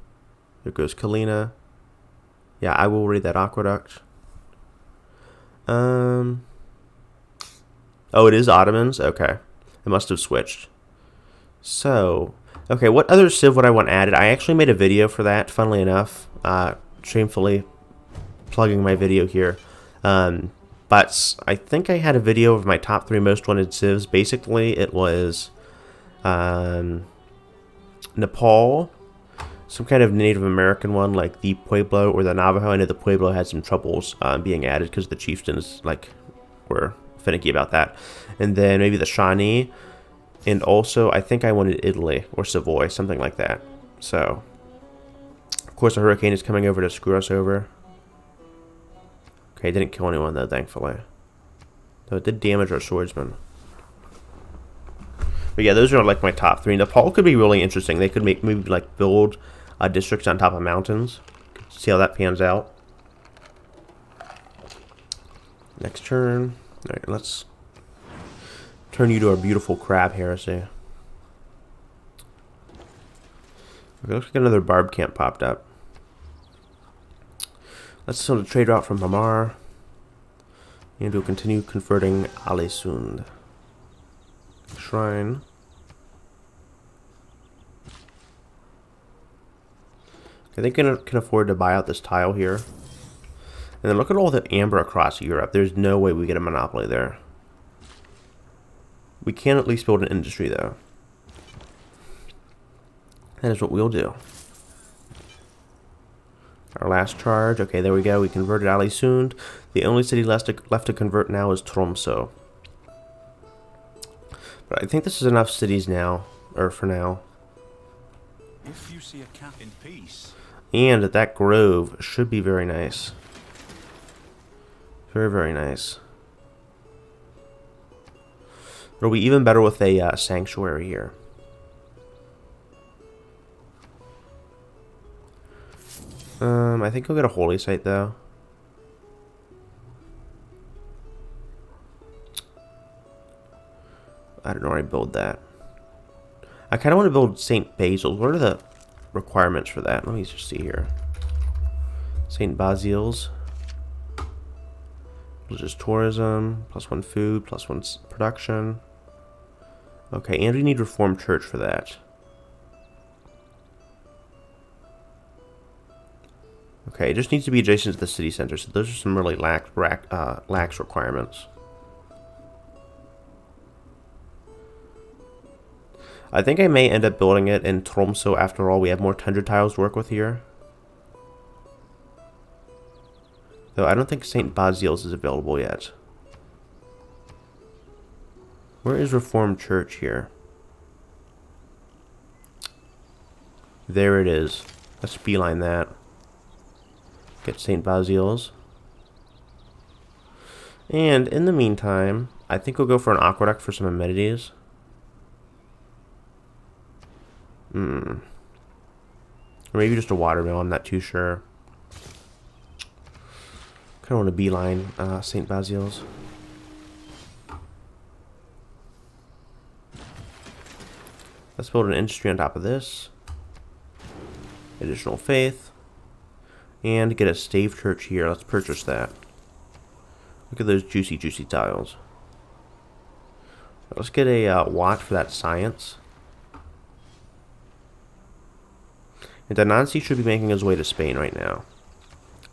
There goes Kalina. Yeah, I will read that aqueduct. Oh, it is Ottomans? Okay. I must have switched. So, okay, what other Civ would I want added? I actually made a video for that, funnily enough. Shamefully plugging my video here. But I think I had a video of my top 3 most wanted Civs. Basically, it was Nepal, some kind of Native American one like the Pueblo or the Navajo. I know the Pueblo had some troubles being added because the chieftains were finicky about that. And then maybe the Shawnee, and also I think I wanted Italy or Savoy, something like that. So, of course, a hurricane is coming over to screw us over. Okay, it didn't kill anyone though, thankfully. Though it did damage our swordsman. But yeah, those are like my top 3. Nepal could be really interesting. They could maybe like build districts on top of mountains. See how that pans out. Next turn. Alright, let's turn you to our beautiful crab heresy. Okay, looks like another barb camp popped up. Let's send a trade route from Hamar. And we'll continue converting Alesund. Shrine. I think I can afford to buy out this tile here. And then look at all the amber across Europe. There's no way we get a monopoly there. We can at least build an industry though. That is what we'll do. Our last charge. Okay, there we go. We converted Alesund. The only city left to convert now is Tromsø. But I think this is enough cities now, or for now. If you see a cat in peace. And that grove should be very nice. Very, very nice. It'll be even better with a sanctuary here. I think I'll get a holy site though. I don't know where I build that. I kind of want to build St. Basil's. What are the requirements for that? Let me just see here. St. Basil's. Just tourism, +1 food, +1 production. Okay, and we need Reformed Church for that. Okay, it just needs to be adjacent to the city center, so those are some really lax requirements. I think I may end up building it in Tromsø after all. We have more tundra tiles to work with here. Though I don't think St. Basil's is available yet. Where is Reformed Church here? There it is. Let's beeline that. Get St. Basil's. And in the meantime, I think we'll go for an aqueduct for some amenities. Or maybe just a watermill, I'm not too sure. Kind of want to beeline St. Basil's. Let's build an industry on top of this. Additional faith. And get a stave church here. Let's purchase that. Look at those juicy, juicy tiles. Let's get a watt for that science. And Anansi should be making his way to Spain right now.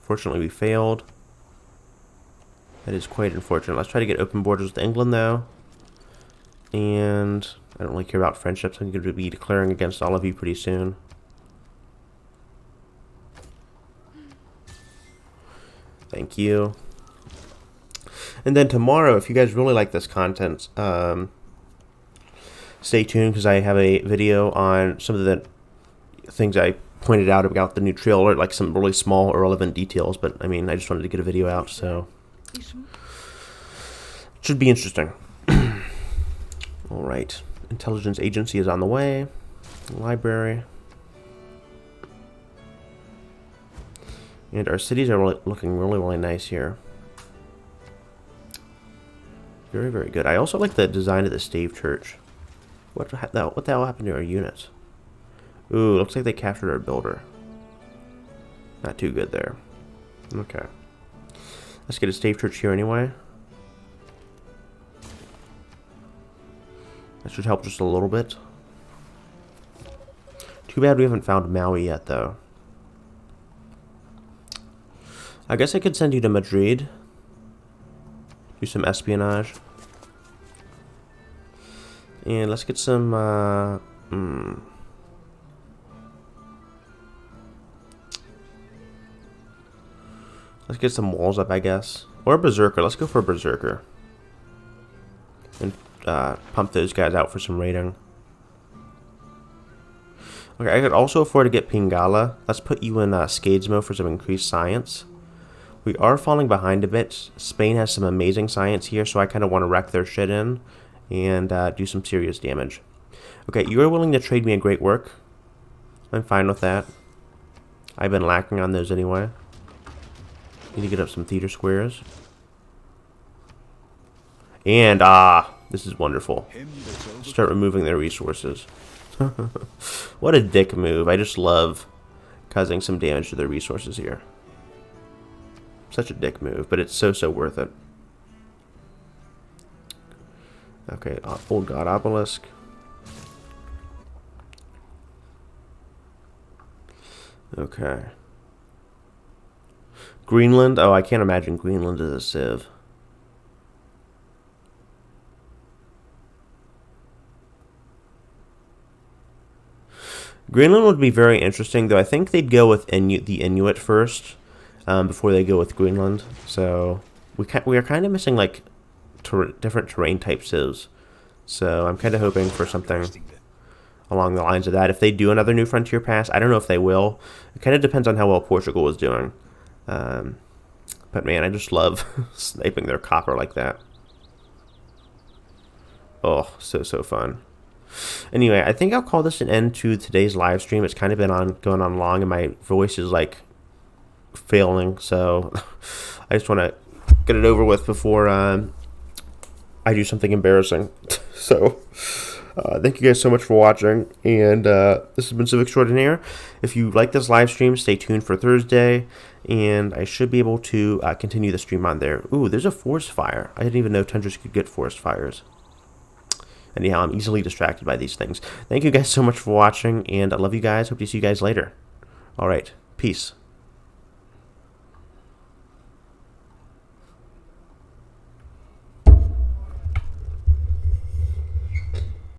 Fortunately, we failed. That is quite unfortunate. Let's try to get open borders with England, though. And I don't really care about friendships. I'm going to be declaring against all of you pretty soon. Thank you. And then tomorrow, if you guys really like this content, stay tuned because I have a video on some of the things I pointed out about the new trailer, like some really small, irrelevant details. But I mean, I just wanted to get a video out, so it should be interesting. All right, intelligence agency is on the way. Library. And our cities are looking really, really nice here. Very, very good. I also like the design of the stave church. What the hell happened to our units? Ooh, looks like they captured our builder. Not too good there. Okay. Let's get a stave church here anyway. That should help just a little bit. Too bad we haven't found Maui yet, though. I guess I could send you to Madrid. Do some espionage. And let's get some, let's get some walls up, I guess. Or a berserker. Let's go for a berserker. And pump those guys out for some raiding. Okay, I could also afford to get Pingala. Let's put you in Scades mode for some increased science. We are falling behind a bit. Spain has some amazing science here, so I kind of want to wreck their shit in and do some serious damage. Okay, you are willing to trade me a great work. I'm fine with that. I've been lacking on those anyway. Need to get up some theater squares. And, this is wonderful. Start removing their resources. What a dick move. I just love causing some damage to their resources here. Such a dick move, but it's so worth it. Okay, Old God Obelisk. Okay. Greenland. Oh, I can't imagine Greenland as a civ. Greenland would be very interesting, though I think they'd go with the Inuit first. Before they go with Greenland, so we are kind of missing like different terrain type civs. So I'm kind of hoping for something along the lines of that. If they do another New Frontier Pass, I don't know if they will. It kind of depends on how well Portugal is doing. But man, I just love sniping their copper like that. Oh, so fun. Anyway, I think I'll call this an end to today's live stream. It's kind of been going on long, and my voice is like failing, so I just want to get it over with before I do something embarrassing. So thank you guys so much for watching, and this has been Civ Extraordinaire. If you like this live stream, stay tuned for Thursday, and I should be able to continue the stream on there. Ooh, there's a forest fire. I didn't even know tundras could get forest fires. Anyhow, I'm easily distracted by these things. Thank you guys so much for watching, and I love you guys. Hope to see you guys later. Alright, peace.